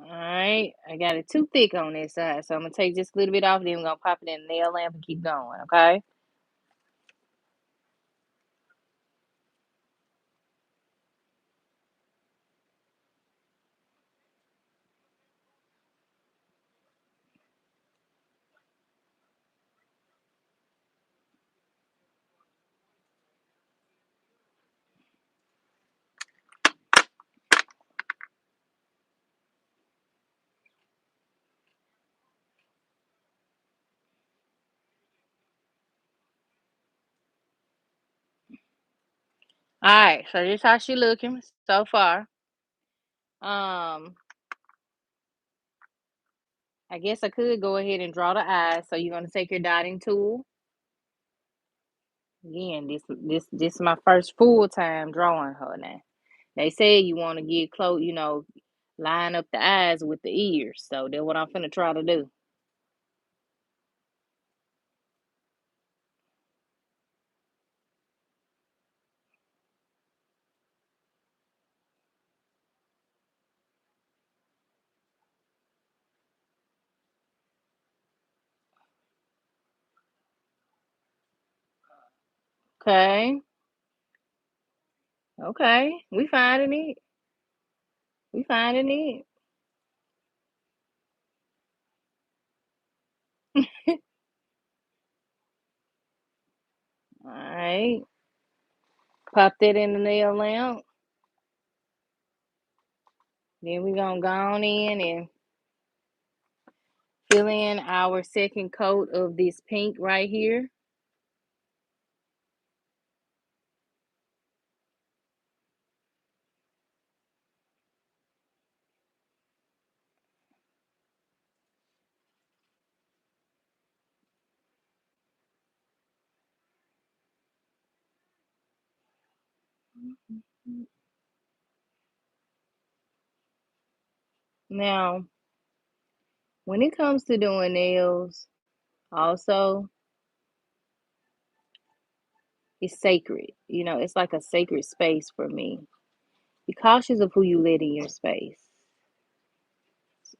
All right. I got it too thick on this side. So I'm going to take just a little bit off. Then I'm going to pop it in the nail lamp and keep going. Okay. All right. So this how she looking so far. Um, I guess I could go ahead and draw the eyes. So you're going to take your dotting tool. Again, this is my first full time drawing her now. They say you want to get close, line up the eyes with the ears. So that's what I'm finna try to do. Okay. Okay. We finding it. We finding it. All right. Pop that in the nail lamp. Then we gonna go on in and fill in our second coat of this pink right here. Now, When it comes to doing nails, also, it's sacred. You know, it's like a sacred space for me. Be cautious of who you let in your space.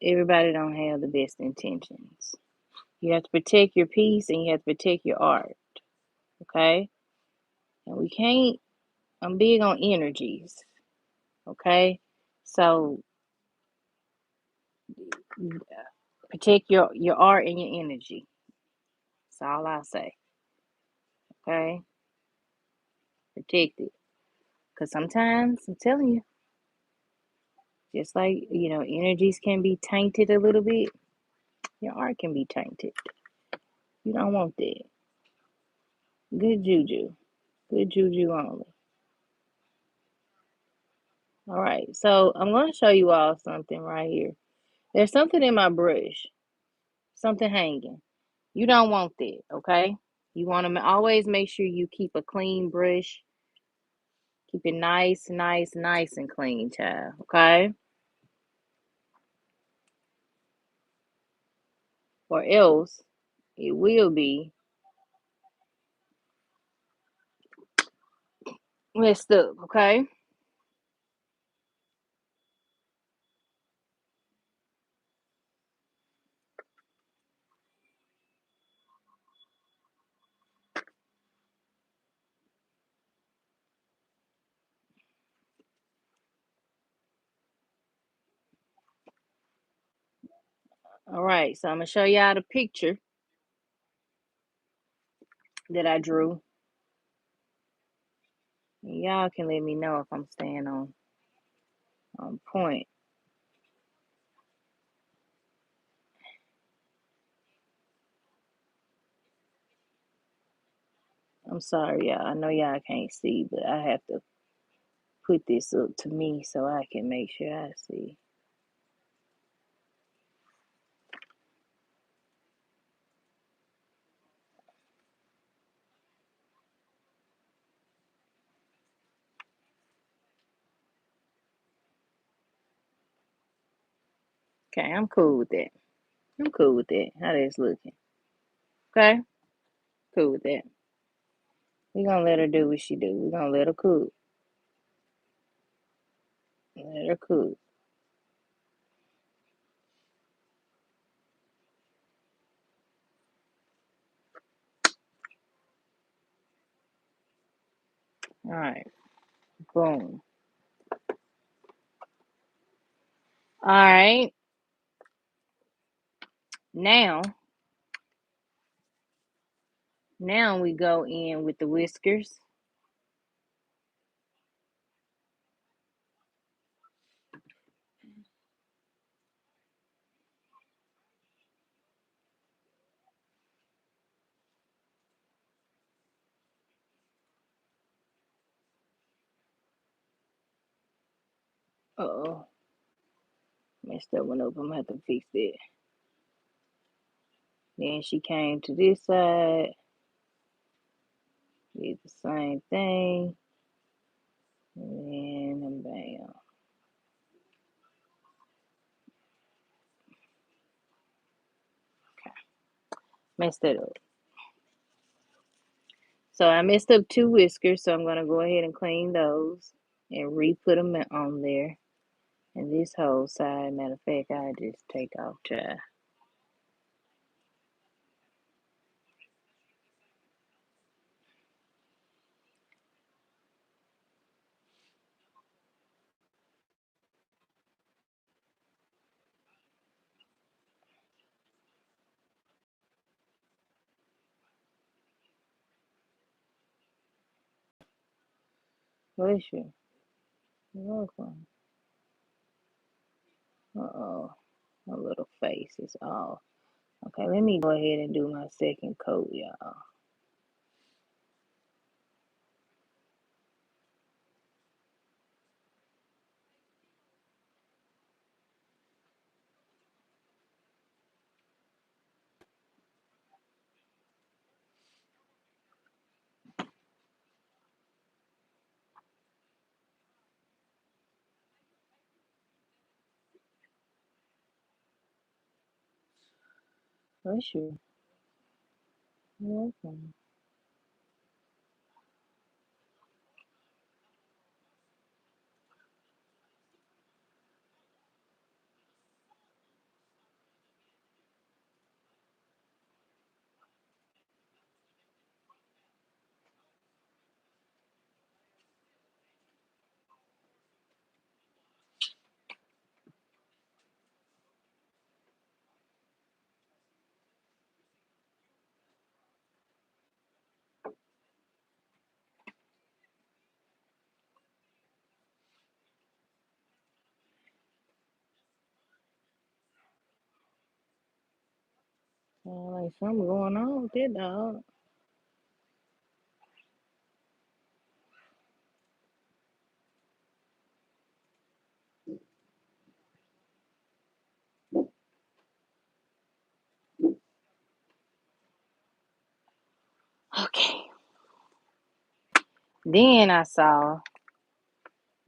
Everybody don't have the best intentions. You have to protect your peace and you have to protect your art. Okay? And we can't, I'm big on energies. Okay? So protect your art and your energy. That's all I say. Okay? Protect it. Because sometimes, I'm telling you, just like, energies can be tainted a little bit, your art can be tainted. You don't want that. Good juju. Good juju only. All right. So I'm going to show you all something right here. There's something in my brush, something hanging. You don't want that, okay? You want to always make sure you keep a clean brush. Keep it nice, nice, nice and clean, child, okay? Or else it will be messed up, okay? All right, so I'm going to show y'all the picture that I drew. And y'all can let me know if I'm staying on point. I'm sorry, y'all. I know y'all can't see, but I have to put this up to me so I can make sure I see. Okay, I'm cool with that. I'm cool with that. How that's looking. Okay? Cool with that. We're gonna let her do what she do. We're gonna let her cook. Let her cook. Alright. Boom. Alright. Now we go in with the whiskers. Uh-oh. Messed that one up. I'm gonna have to fix that. Then she came to this side. Did the same thing. And then bam. Okay. Messed that up. So I messed up 2 whiskers, so I'm gonna go ahead and clean those and re-put them on there. And this whole side, matter of fact, I just take off, child. Bless you. You're welcome. Uh-oh. My little face is off. Okay, let me go ahead and do my second coat, y'all. Bless you. You're welcome. Like something going on with that dog. Okay. Then I saw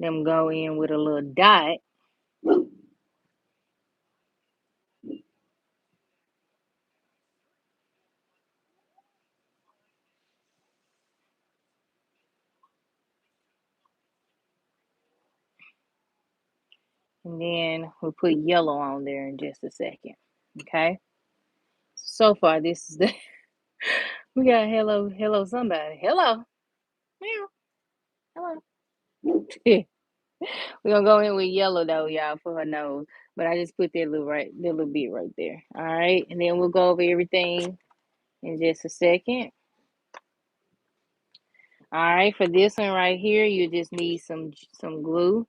them go in with a little dot, and then we'll put yellow on there in just a second. Okay. So far, this is the we got hello, hello, somebody. Hello. Meow. Hello. We're gonna go in with yellow though, y'all, for her nose. But I just put that little bit right there. All right. And then we'll go over everything in just a second. All right, for this one right here, you just need some glue.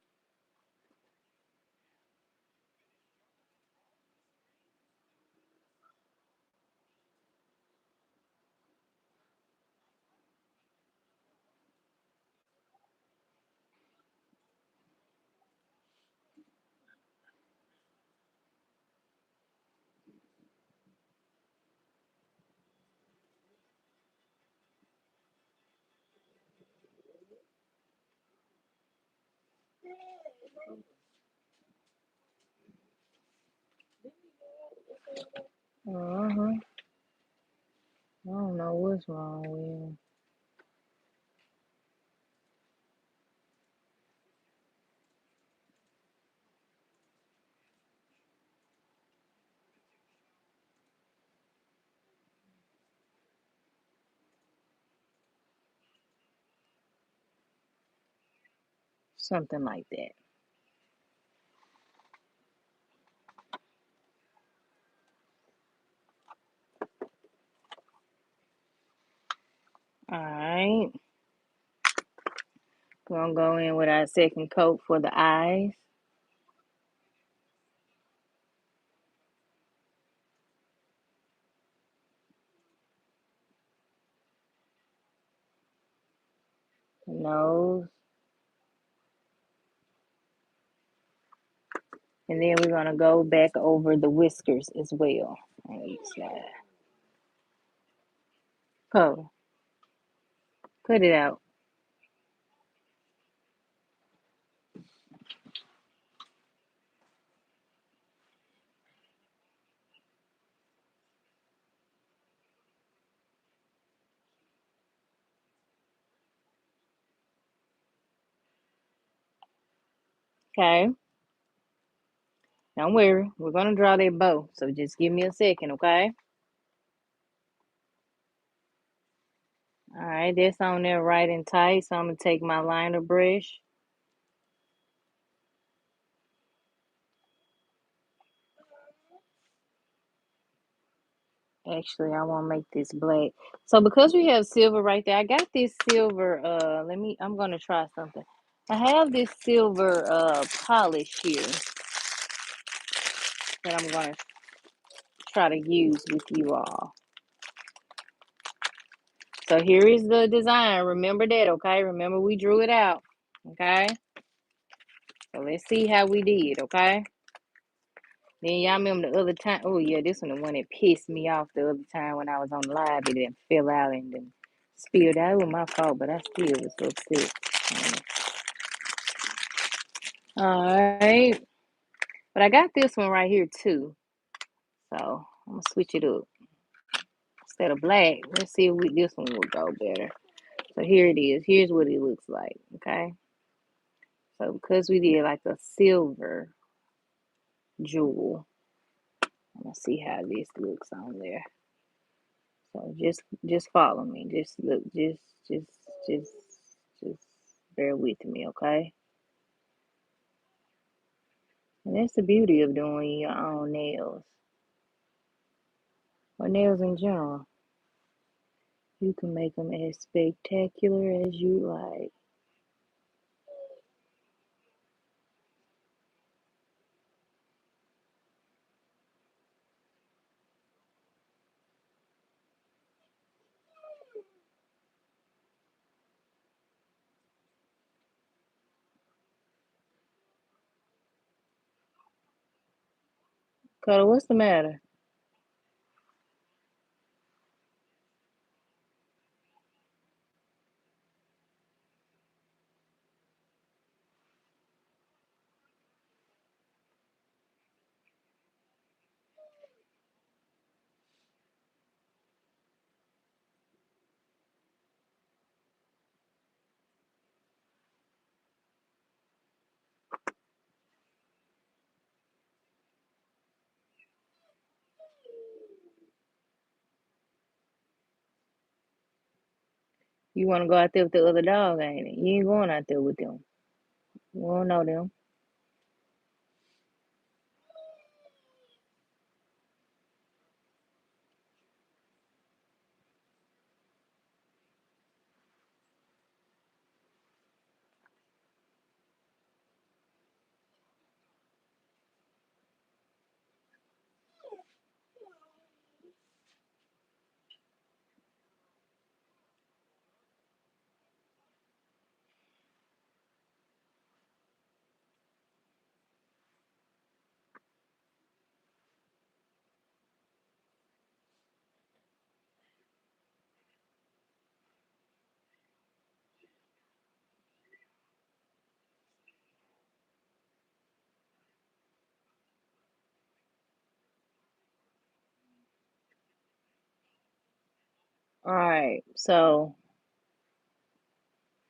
Uh-huh. I don't know what's wrong with him. Something like that. All right. We're gonna go in with our second coat for the eyes. Nose. And then we're gonna go back over the whiskers as well on each side. Oh, cut it out. Okay. Don't worry. We're gonna draw that bow. So just give me a second, okay? All right, that's on there right and tight. So I'm gonna take my liner brush. Actually, I want to make this black. So because we have silver right there, I got this silver. I'm gonna try something. I have this silver polish here that I'm gonna try to use with you all. So here is the design. Remember that, okay? Remember we drew it out, okay? So let's see how we did, okay? Then y'all remember the other time? Oh yeah, this one the one that pissed me off the other time when I was on live. It didn't fill out and then spilled out. It was my fault, but I still was so upset. All right, but I got this one right here too. So I'm gonna switch it up. instead of black. Let's see if this one will go better. So here it is. Here's what it looks like. Okay. So because we did like a silver jewel, I'm gonna see how this looks on there. So just follow me. Just look. Just just just bear with me, okay? And that's the beauty of doing your own nails or nails in general. You can make them as spectacular as you like. Cuddle, what's the matter? You want to go out there with the other dog, ain't it? You ain't going out there with them. You don't know them. All right, so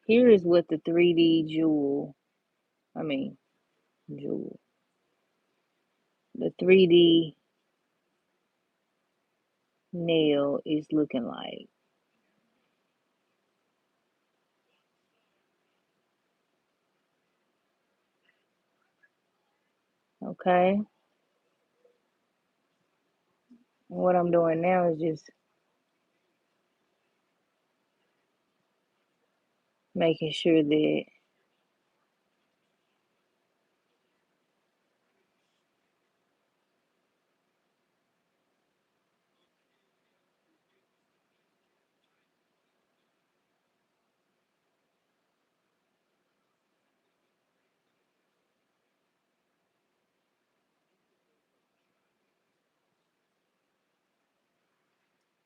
here is what the 3D jewel, the 3D nail is looking like. Okay, and what I'm doing now is just making sure that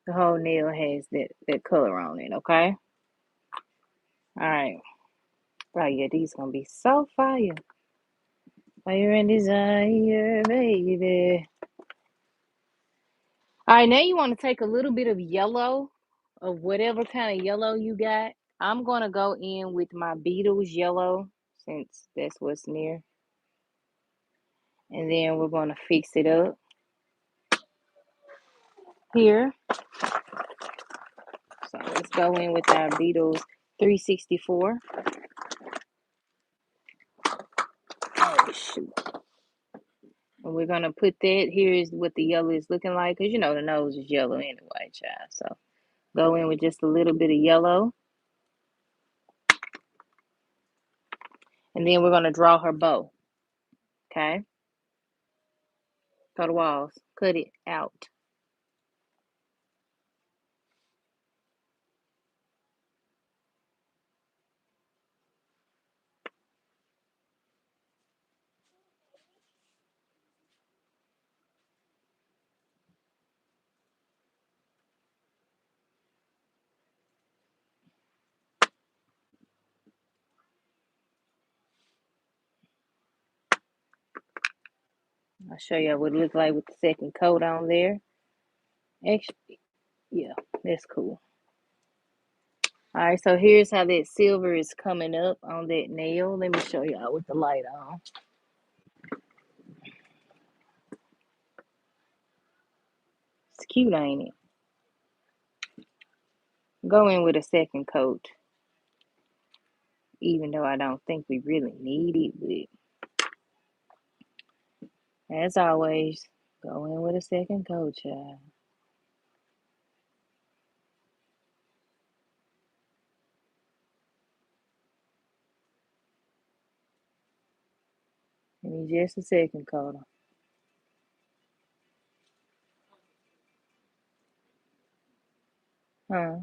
the whole nail has that color on it. Okay, all right. Oh yeah, these gonna be so fire. Fire and desire, baby. All right, now you want to take a little bit of yellow, of whatever kind of yellow you got. I'm gonna go in with my Beatles yellow since that's what's near, and then we're gonna fix it up here. So let's go in with our Beatles 364. Oh shoot! And we're gonna put that. Here is what the yellow is looking like, cause you know the nose is yellow anyway, child. So go in with just a little bit of yellow, and then we're gonna draw her bow. Okay, go to walls, cut it out. I'll show you what it looks like with the second coat on there. Actually, Yeah, that's cool. All right, so here's how that silver is coming up on that nail. Let me show y'all with the light on. It's cute, ain't it? Go in with a second coat, even though I don't think we really need it. But as always, go in with a second coat, child. Give me just a second coat. Huh?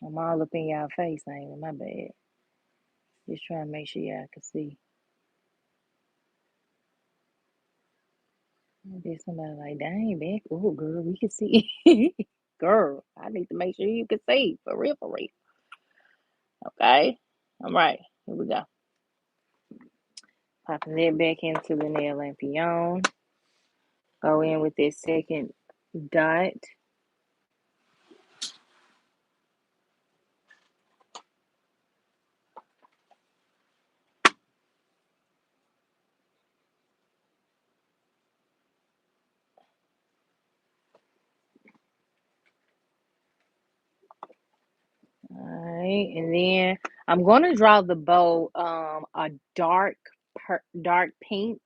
I'm all up in y'all face, ain't it? My bad. Just trying to make sure y'all can see. There's somebody like, dang, man. Oh, girl, we can see. Girl, I need to make sure you can see. For real, for real. Okay? All right. Here we go. Popping that back into the nail lampion. Go in with this second dot. Alright, and then I'm gonna draw the bow a dark pink.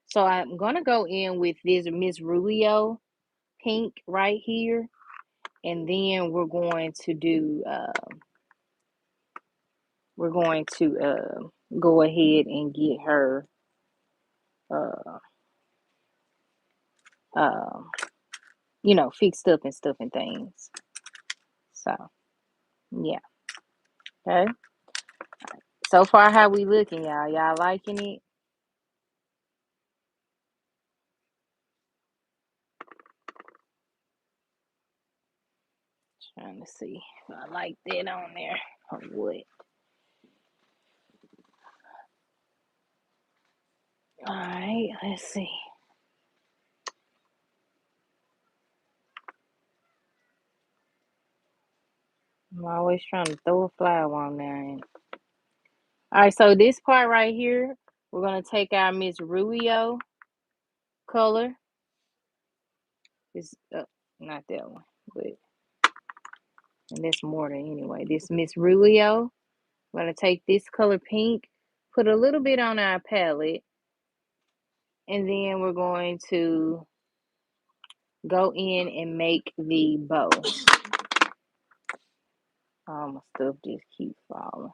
So I'm gonna go in with this Miss Rubio pink right here, and then we're going to go ahead and get her uh uh fixed up and stuff and things. So yeah, okay. So far, how we looking, y'all? Y'all liking it? Trying to see if I like that on there or what. All right, let's see. I'm always trying to throw a flower on there. All right, so this part right here, we're gonna take our Miss Rubio color. It's not that one, but and that's more than anyway. This Miss Rubio. We're gonna take this color pink, put a little bit on our palette, and then we're going to go in and make the bow. All my stuff just keeps falling.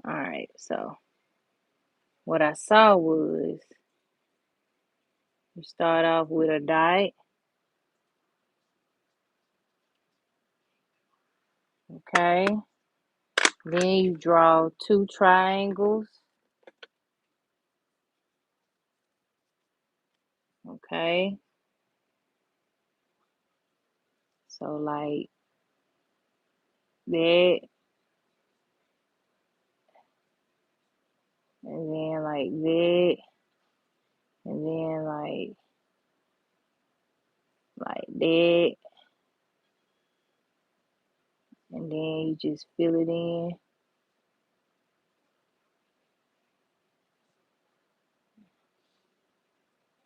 All right, so what I saw was you start off with a dot, okay? Then you draw two triangles, okay? So like that, and then like that, and then like that, and then you just fill it in.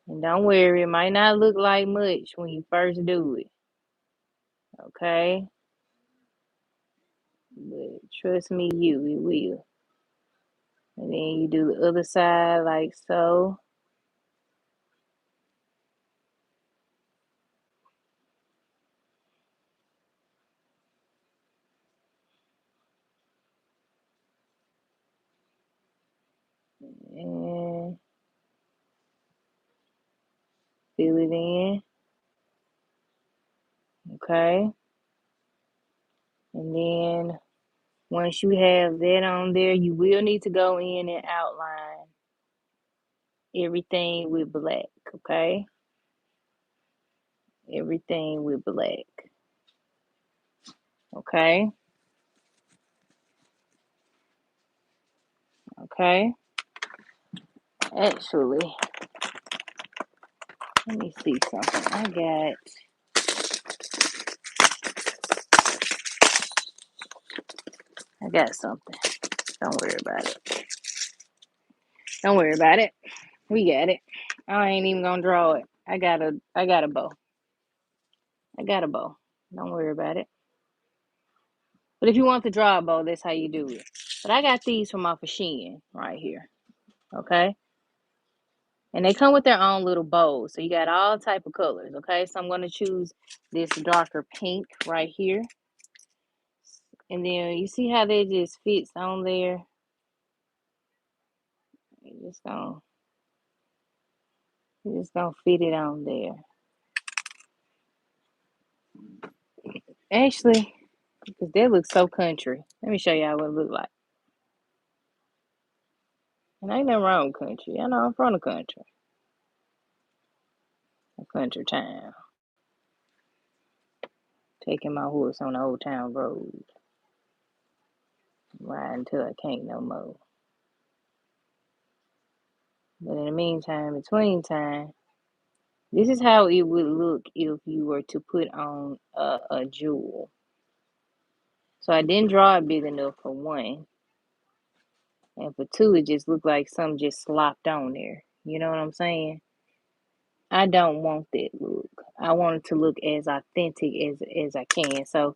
And don't worry, it might not look like much when you first do it, okay? But trust me, it will. And then you do the other side like so. And fill it in, okay? And then Once you have that on there, you will need to go in and outline everything with black, okay? Everything with black, okay? Okay? Actually, let me see something. I got something. Don't worry about it. Don't worry about it. We got it. I ain't even gonna draw it. I got a bow. I got a bow. Don't worry about it. But if you want to draw a bow, that's how you do it. But I got these from off of Shein right here. Okay? And they come with their own little bows. So you got all type of colors. Okay? So I'm gonna choose this darker pink right here. And then you see how that just fits on there? You just gonna fit it on there. Actually, because that looks so country. Let me show y'all what it look like. And ain't nothing wrong with country. I know I'm from the country. A country town. Taking my horse on the old town road. Riding till I can't no more. But in the meantime, between time, this is how it would look if you were to put on a jewel. So I didn't draw it big enough for one. And for two, it just looked like something just slopped on there. You know what I'm saying? I don't want that look. I want it to look as authentic as I can. So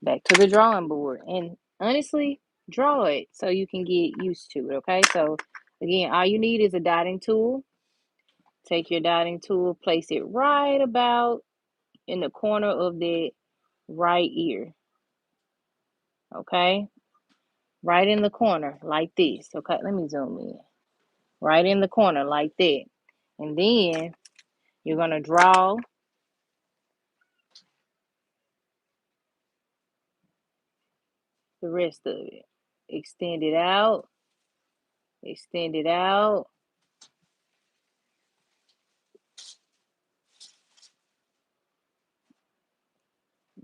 back to the drawing board. And honestly, draw it so you can get used to it. Okay. So again, all you need is a dotting tool. Take your dotting tool, place it right about in the corner of that right ear. Okay. Right in the corner like this. Okay. Let me zoom in. Right in the corner like that. And then you're going to draw the rest of it. Extend it out. Extend it out.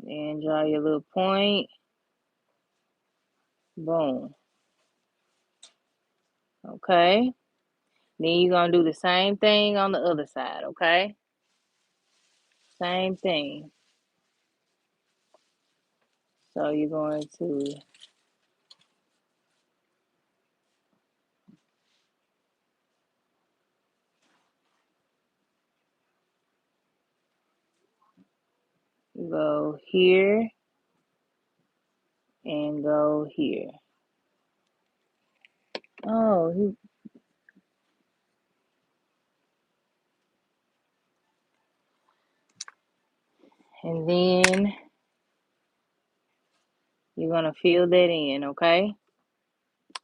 And draw your little point. Boom. Okay. Then you're going to do the same thing on the other side. Okay. Same thing. So you're going to go here and go here. Oh, and then you're going to fill that in, okay?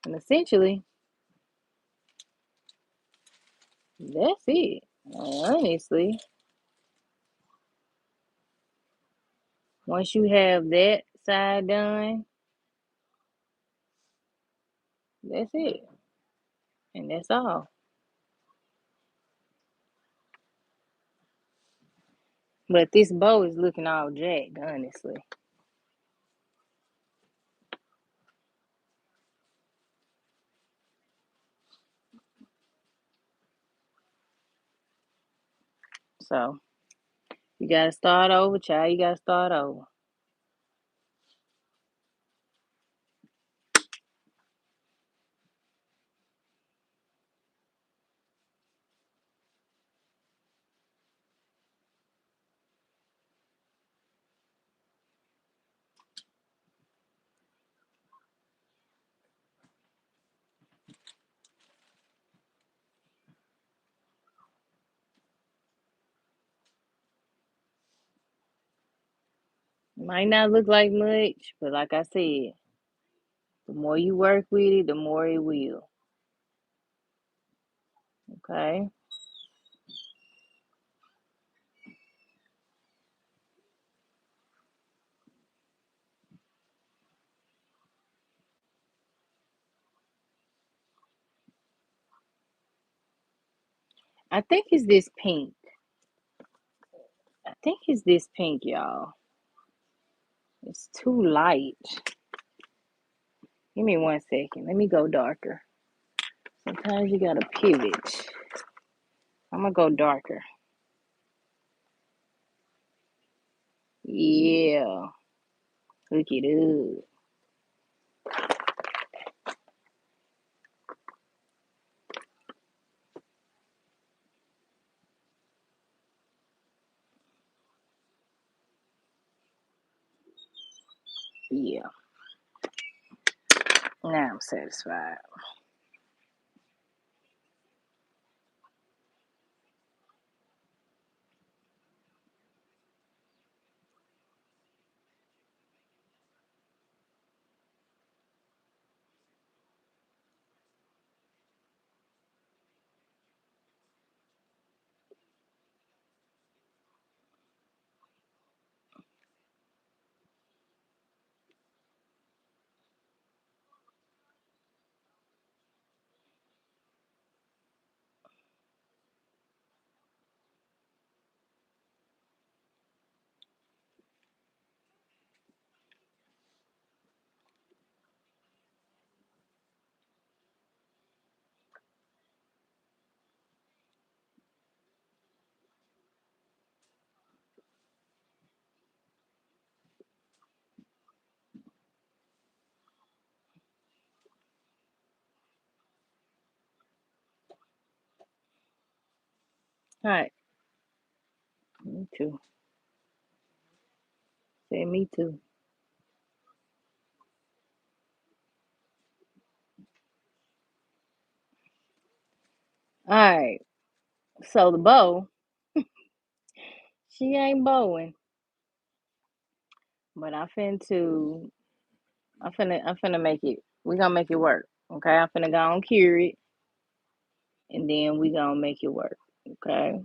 And essentially, that's it. Honestly, once you have that side done, that's it. And that's all. But this bow is looking all jacked, honestly. So you gotta start over, child. You gotta start over. Might not look like much, but like I said, the more you work with it, the more it will. Okay. I think it's this pink. I think it's this pink, y'all. It's too light. Give me 1 second. Let me go darker. Sometimes you gotta pivot. I'm gonna go darker. Yeah. Look it up. Yeah. Now I'm satisfied. All right. Me too. Say me too. All right. So the bow, she ain't bowing, but I'm finna make it. We gonna make it work. Okay. I'm finna go on cure it, and then we gonna make it work. Okay.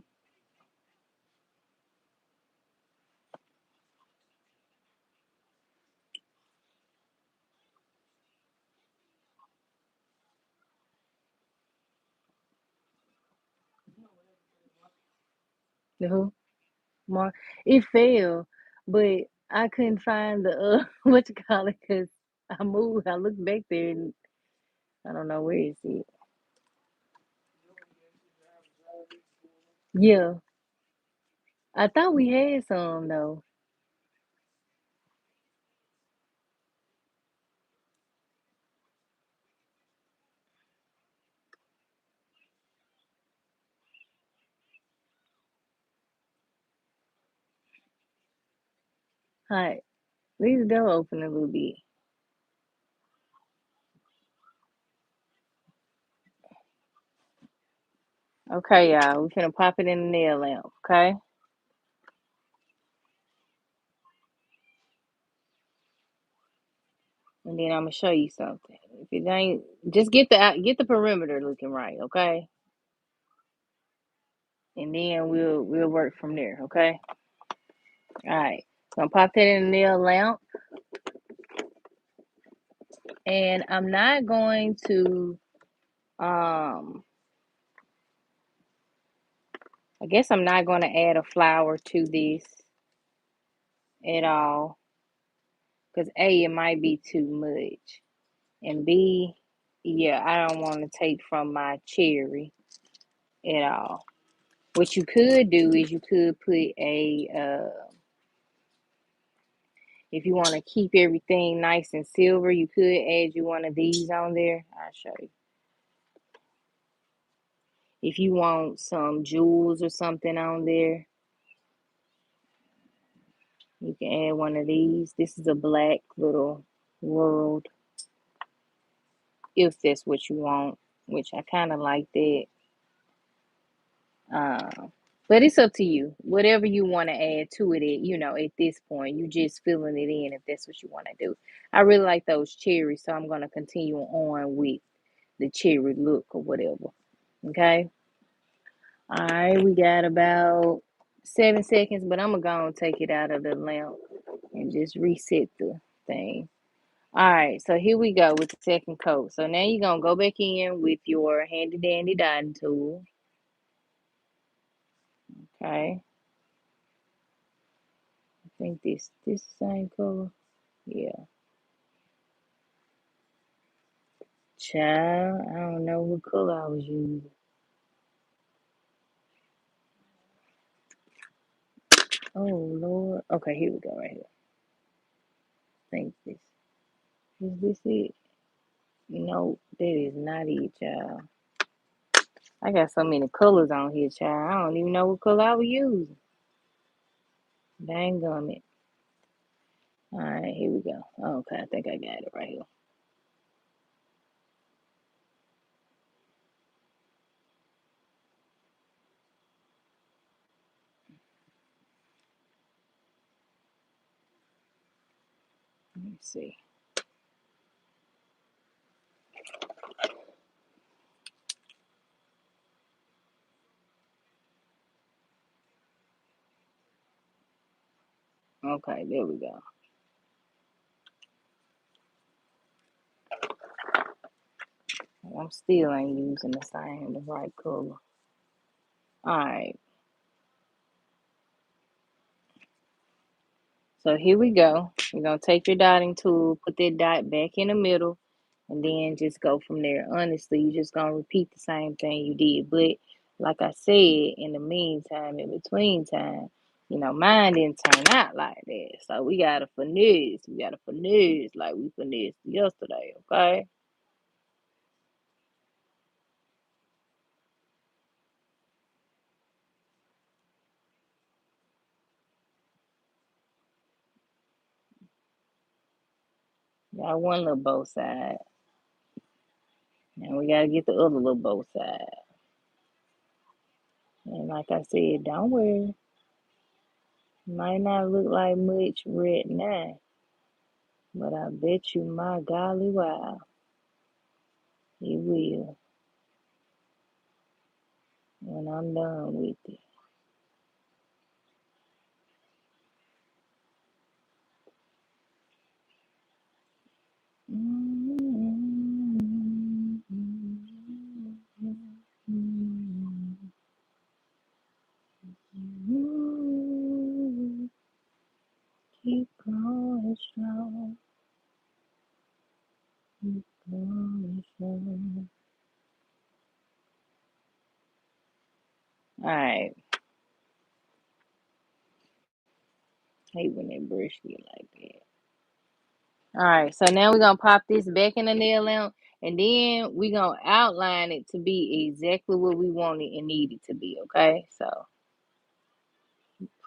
The who? Mark. It fell, but I couldn't find the what you call it because I moved. I looked back there and I don't know where it's it. Yeah, I thought we had some though. All right, leave the door open a little bit. Okay, y'all, we finna pop it in the nail lamp. Okay, and then I'm gonna show you something. If it ain't, just get the perimeter looking right. Okay, and then we'll work from there. Okay. All right, gonna pop that in the nail lamp, and I'm not going to um. I guess I'm not going to add a flower to this at all because A, it might be too much. And B, yeah, I don't want to take from my cherry at all. What you could do is you could put if you want to keep everything nice and silver, you could add you one of these on there. I'll show you. If you want some jewels or something on there, you can add one of these. This is a black little world if that's what you want, which I kind of like that. Um, but it's up to you. Whatever you want to add to it, at this point, you just filling it in if that's what you want to do. I really like those cherries, so I'm going to continue on with the cherry look or whatever. Okay. All right, we got about 7 seconds, but I'm going to go and take it out of the lamp and just reset the thing. All right, so here we go with the second coat. So now you're gonna go back in with your handy dandy dotting tool. Okay. I think this the same color. Yeah. Child, I don't know what color I was using. Oh Lord. Okay, here we go right here. I think this. Is this it? No, that is not it, child. I got so many colors on here, child. I don't even know what color I was using. Dang it. Alright, here we go. Okay, I think I got it right here. Let me see. Okay, there we go. I'm still ain't using the right color. Alright, so here we go. You're gonna take your dotting tool, put that dot back in the middle, and then just go from there. Honestly, you're just gonna repeat the same thing you did. But like I said, in the meantime, in between time, mine didn't turn out like that. So we gotta finesse. We gotta finesse like we finessed yesterday, okay? Got one little both side. And we gotta get the other little both side. And like I said, don't worry. Might not look like much right now, but I bet you my golly wow, it will when I'm done with it. Keep going strong, keep going strong. All right, hate when they brush you like that. All right, so now we're gonna pop this back in the nail lamp, and then we're gonna outline it to be exactly what we want it and need it to be. Okay, so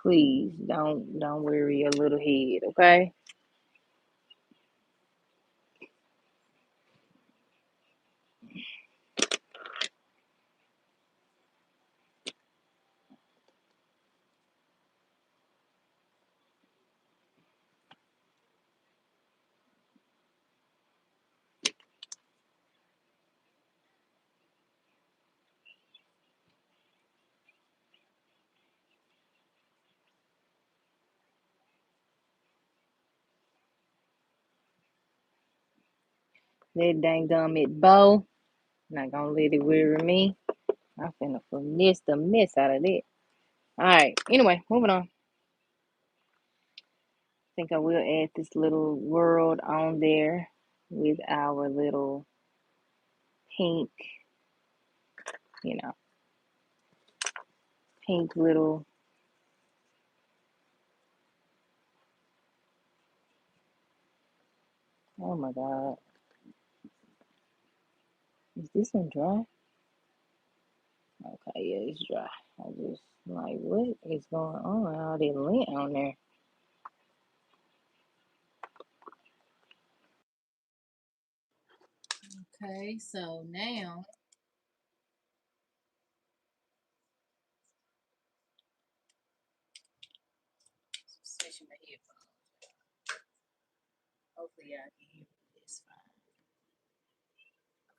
please don't worry your little head. Okay. That dang gummit bow. Not gonna let it worry me. I'm finna finesse the mess out of that. All right. Anyway, moving on. I think I will add this little world on there with our little pink, you know, pink little. Oh my God. Is this one dry? Okay, yeah, it's dry. I just like, what is going on? All that lint on there. Okay, so now switching my headphones. Hopefully y'all can hear me this fine.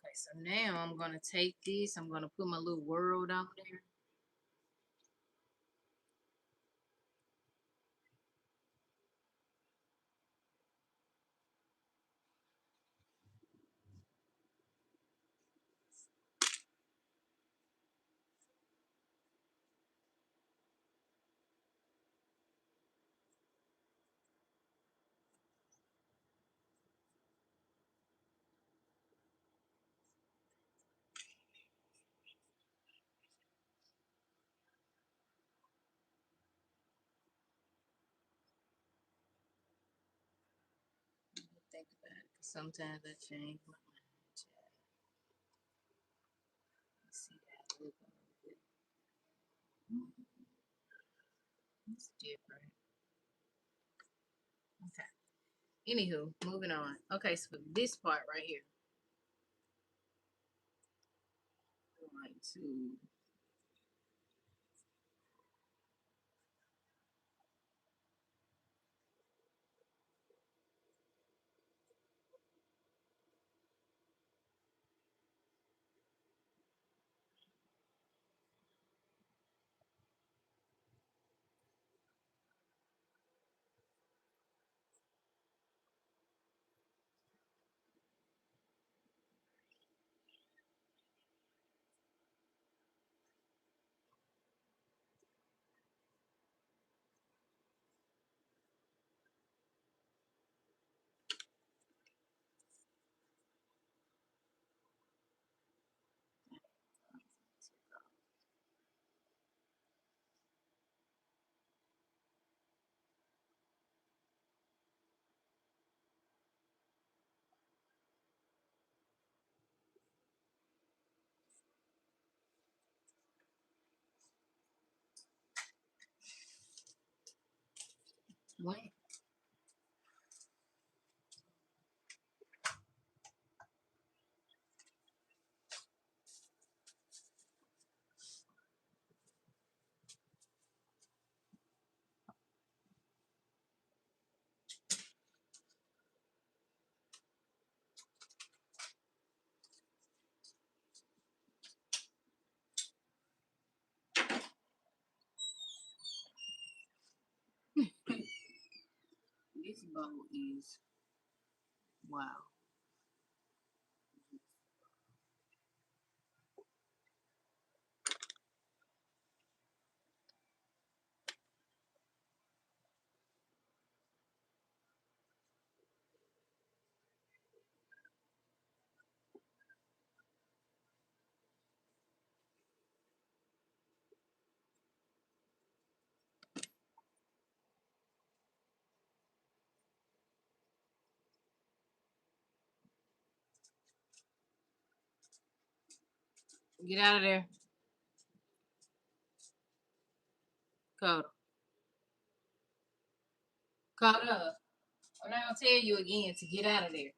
Okay, so now I'm gonna take this. I'm gonna put my little world on there. think about it. Sometimes I change my mind, child. Let's see how it looks a little bit. It's different. Okay. Anywho, moving on. Okay, so this part right here, I'm going to wait. This bow is wow. Get out of there, Coda. Coda. I'm not gonna tell you again to get out of there.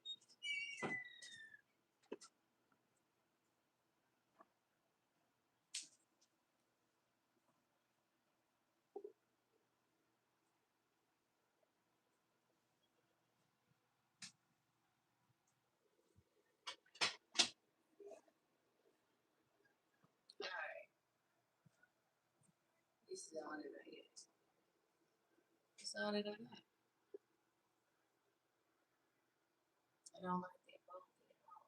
Alright, this is all that I get. That's all that I got. I don't like that bow at all.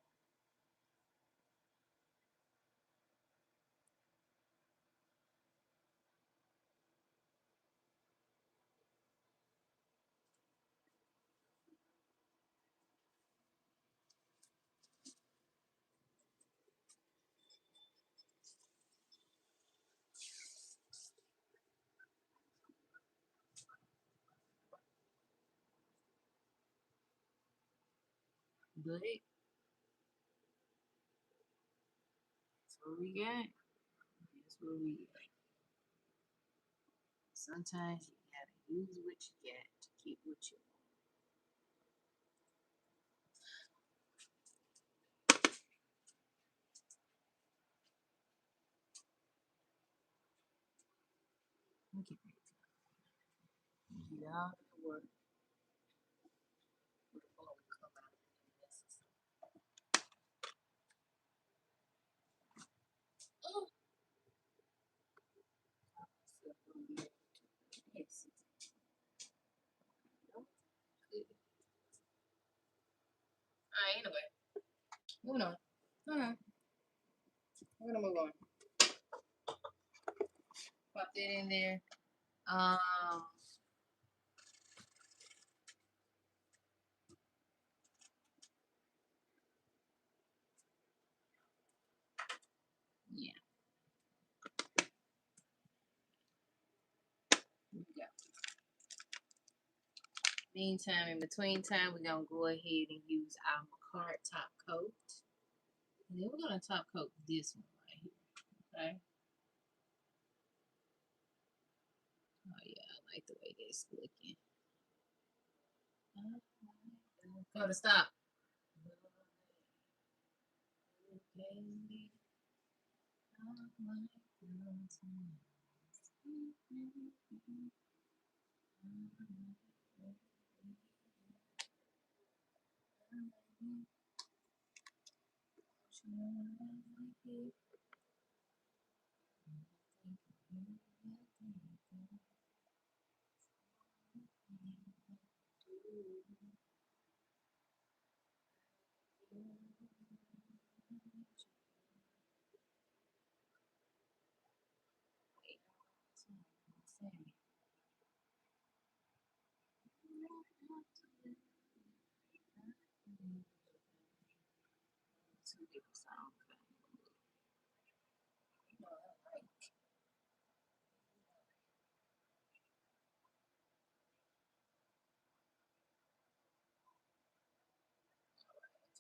But that's what we got. That's what we got. Sometimes you gotta use what you got to get what you want. Get all that work with the bow come out unnecessary. Oh, myself gonna be able to yes. All right, anyway, moving on. Alright, we're gonna move on. Pop that in there. Um, yeah, we got Meantime, in between time, we're gonna go ahead and use our card top coat. And then we're gonna top coat this one right here. Okay. Oh yeah, I like the way this looking. Go to stop.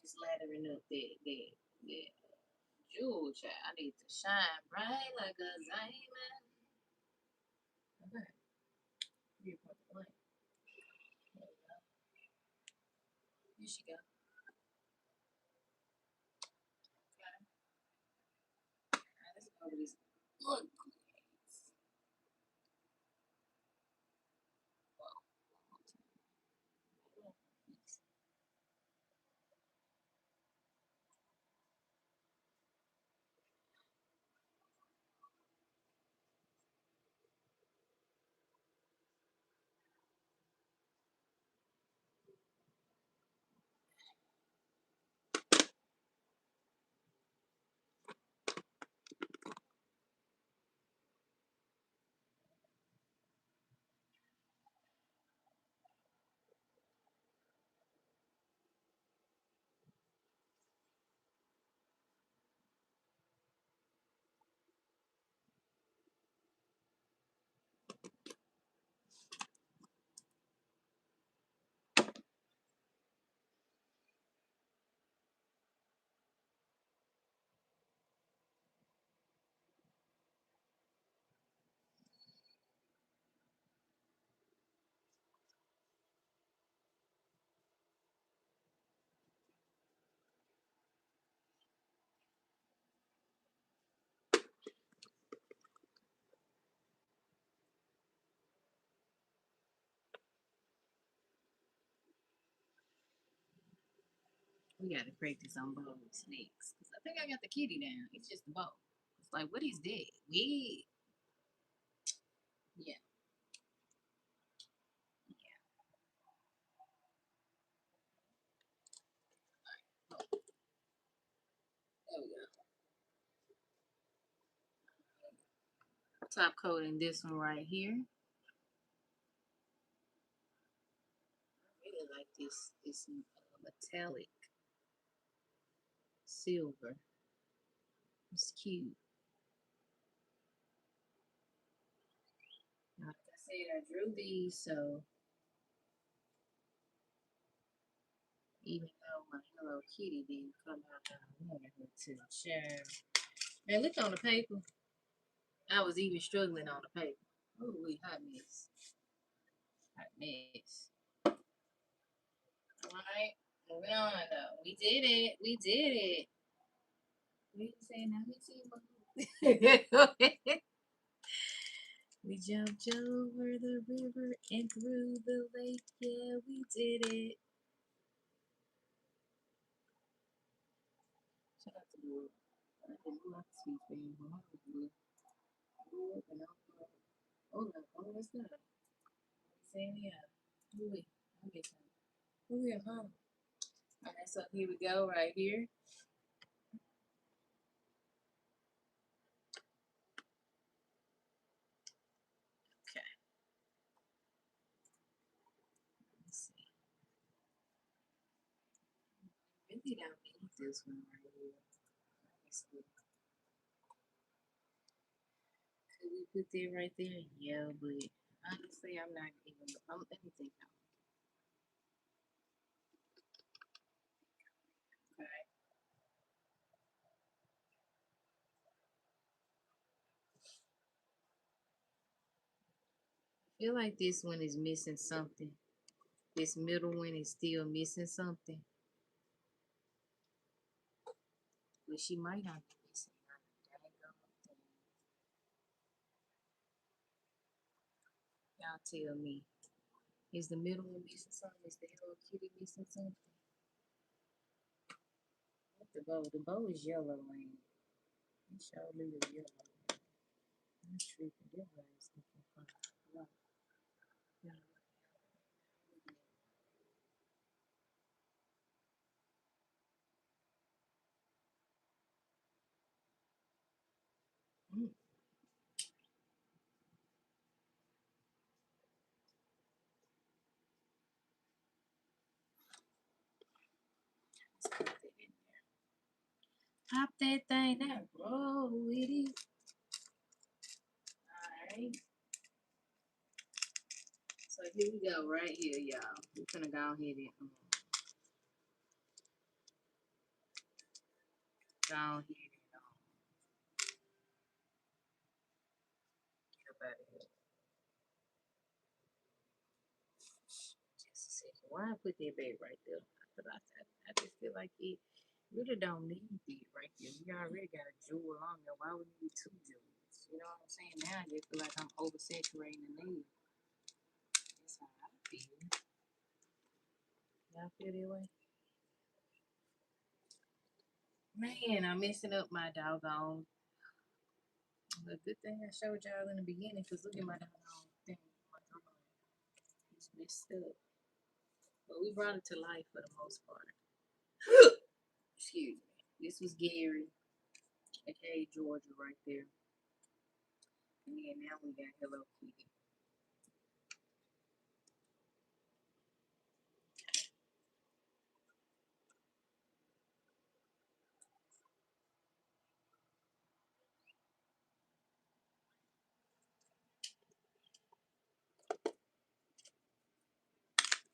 Just lathering up that jewel child. I need to shine bright like a diamond. Okay. Here she go. Okay. Alright, let's go over this. Look. We gotta practice on bows next. Cause I think I got the kitty down. It's just the bow. It's like, what is that? We yeah. There we go. Top coating this one right here. I really like this metallic silver. It's cute. Like I said, I drew these so even though my Hello Kitty didn't come out how I wanted her to, share. And look on the paper. I was even struggling on the paper. Oh, we hot mess. Hot mess. Alright. Moving on though. We did it. We did it. We say now we see what we jumped over the river and through the lake. Yeah, we did it. Shout out to Lord. I didn't know I could speak for him. My mom was Lord, and I'm oh no, oh that's not. Saying yeah. Who we? I miss him. Who we, mom? Alright, so here we go, right here. Okay. Let's see. Really don't need this one right here. Let's see. Could we put that right there? Yeah, but honestly, I'm not even. Let me think. feel like this one is missing something. This middle one is still missing something. But she might not be missing nothing. Y'all tell me. Is the middle one missing something? Is the Hello Kitty missing something? What the bow? The bow is yellow, man. It surely is yellow. I'm tripping. This way is looking fine. Yeah. Yeah. Mm. Let's put that in there. Pop that thing there. Roll with it. Alright. So here we go, right here, y'all. We're gonna go ahead and go ahead and get up out of here. Just a second. Why I put that back right there? I just feel like it really don't need it right there. We already got a jewel on there. Why would we need two jewels? You know what I'm saying? Now I just feel like I'm oversaturating the nail. That's how I feel. Y'all feel that way? Man, I'm messing up my doggone. The good thing I showed y'all in the beginning, because look at my doggone thing. My drawing. It's messed up. But we brought it to life for the most part. Excuse me. This was Gary, aka Georgia, right there. And then now we got Hello Kitty.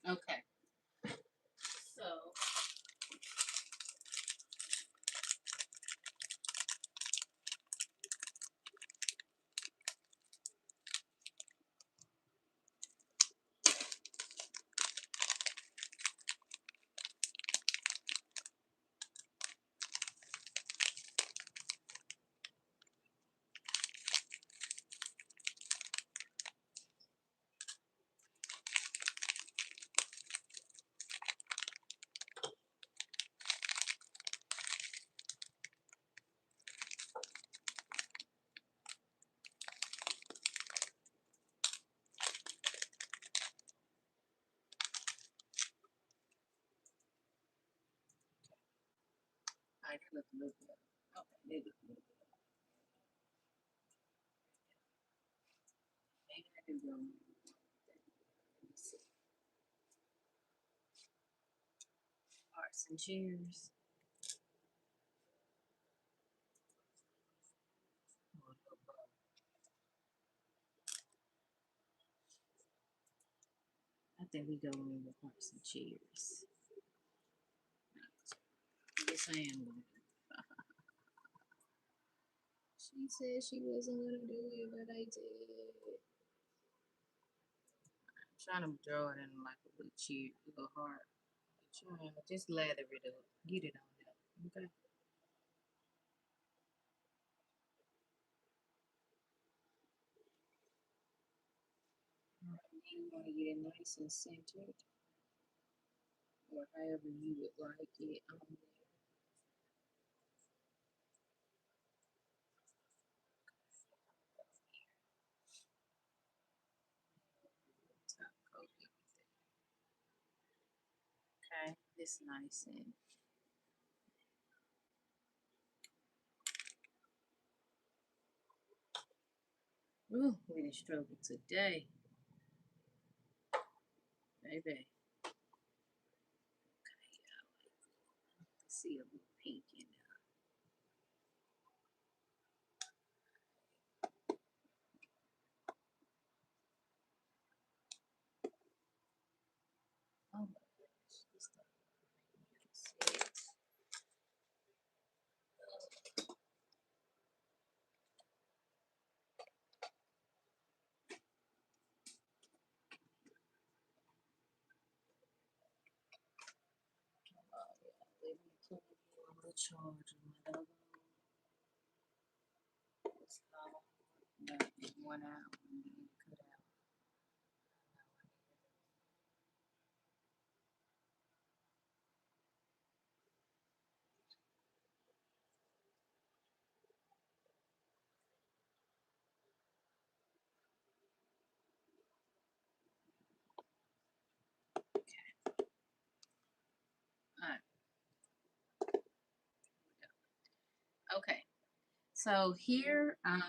Okay. So I did look a little better. Okay, they look a little better. Maybe I do go. Let me see. Hearts and cheers. I think we go in with hearts and cheers. Yes, I am going. She said she wasn't gonna do it, but I did. I'm trying to draw it in like a little cheer, a little heart. Trying to just lather it up, get it on there. Okay. All right, now you want to get it nice and centered, or however you would like it on there. Top coat everything. Okay, this nice and. Ooh, we done struggled today, baby. See a little pink in there. Oh my gosh, this stuff is charger, my logo. It's long. About 1 hour and then it cut out. Alright. Okay. So here, I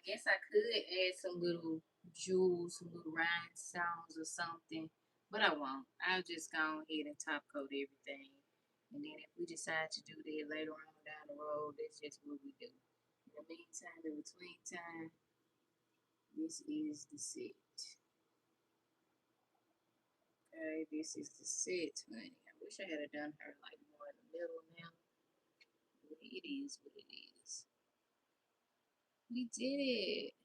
guess I could add some little jewels, some little rhinestones or something, but I won't. I'll just go ahead and top coat everything. And then if we decide to do that later on down the road, that's just what we do. In the meantime, in between time, this is the set. Okay, this is the set, honey. I wish I had done her like more in the middle now. But it is what it is. We did it.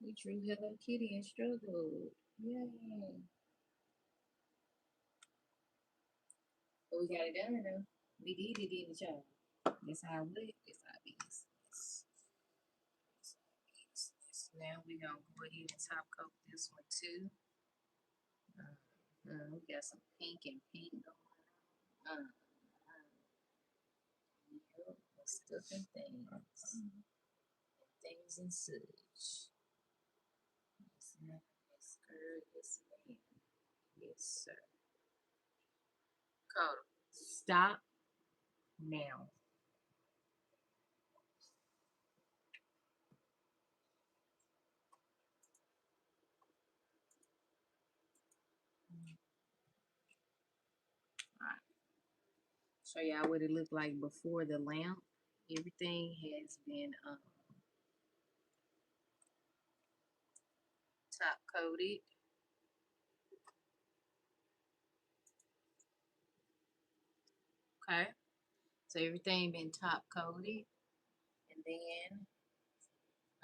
We drew Hello Kitty and struggled. Yay. But we got it done though. We did it, didn't y'all? That's how it went. That's how it is. Now we're gonna go ahead and top coat this one too. We got some pink and pink going on. Yep, stuff and things. Things and such. Yes, ma'am. Yes, girl. Yes, ma'am. Yes, sir. Coda. Stop now. Alright. Show y'all what it looked like before the lamp. Everything has been top coated. Okay. So everything been top coated. And then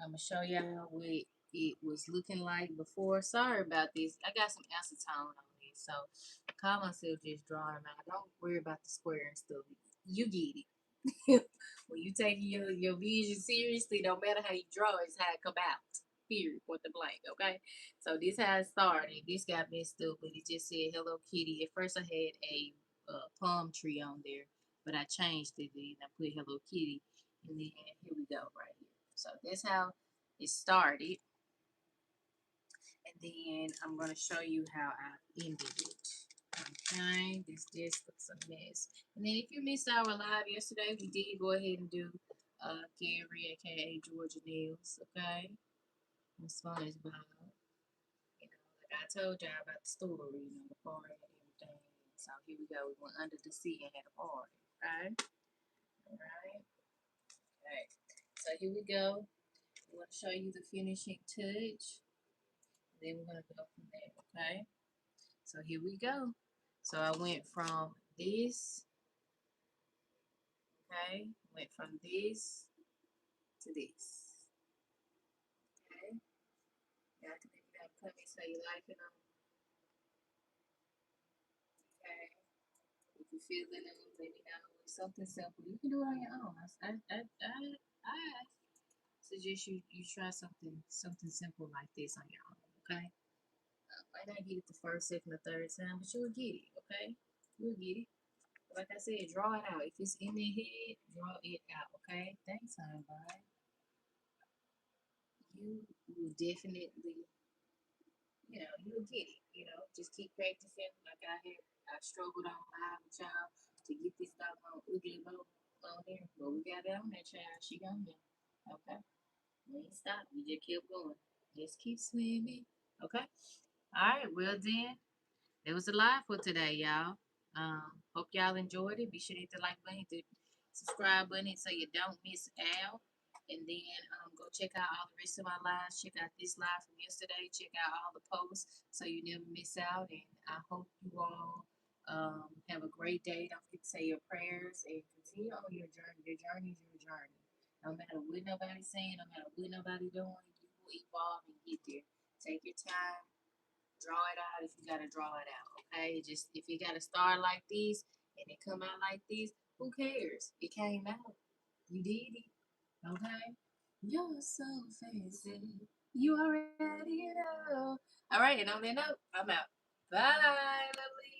I'm gonna show y'all what it was looking like before. Sorry about this. I got some acetone on this, so I call myself just drawing them out. Don't worry about the square and stuff. You get it. When you take your vision seriously, no matter how you draw, it's how it come out. Period. Point the blank. Okay. So this how it started. This got messed up, but it just said Hello Kitty. At first, I had a palm tree on there, but I changed it and I put Hello Kitty, and then here we go right here. So that's how it started, and then I'm gonna show you how I ended it. Okay, this looks a mess. And then if you missed our live yesterday, we did go ahead and do Gary, aka Georgia Nails. Okay, this one is about, like I told y'all about the story, the party and everything. So here we go. We went under the sea and had a party. Okay, all right. Okay, so here we go. I'm gonna show you the finishing touch. Then we're gonna go from there. Okay, so here we go. So I went from this. Okay, went from this to this. Okay, y'all can maybe not put me so you like it on. Okay, if you feel it, let me know. It's something simple. You can do it on your own. I suggest you try something simple like this on your own. Okay, might not get it the first, second, or third time, but you'll get it. Okay, you'll get it. Like I said, draw it out. If it's in their head, draw it out. Okay, thanks, honey. Bye. You will definitely, you'll get it. Just keep practicing. Like I struggled on live with y'all to get this doggone ugly boat on there, but we got it on that child. She got me. Okay, we ain't stop. We just kept going. Just keep swimming. Okay. All right. Well then. It was a live for today, y'all. Hope y'all enjoyed it. Be sure to hit the like button, hit the subscribe button so you don't miss out. And then go check out all the rest of my lives. Check out this live from yesterday. Check out all the posts so you never miss out. And I hope you all have a great day. Don't forget to say your prayers and continue on your journey. Your journey is your journey. No matter what nobody's saying, no matter what nobody's doing, you will evolve and get there. Take your time. Draw it out if you gotta draw it out, okay? Just if you gotta start like this and it come out like this, who cares? It came out. You did it, okay? You're so fancy. You already know. All right, and on that note, I'm out. Bye, lovely.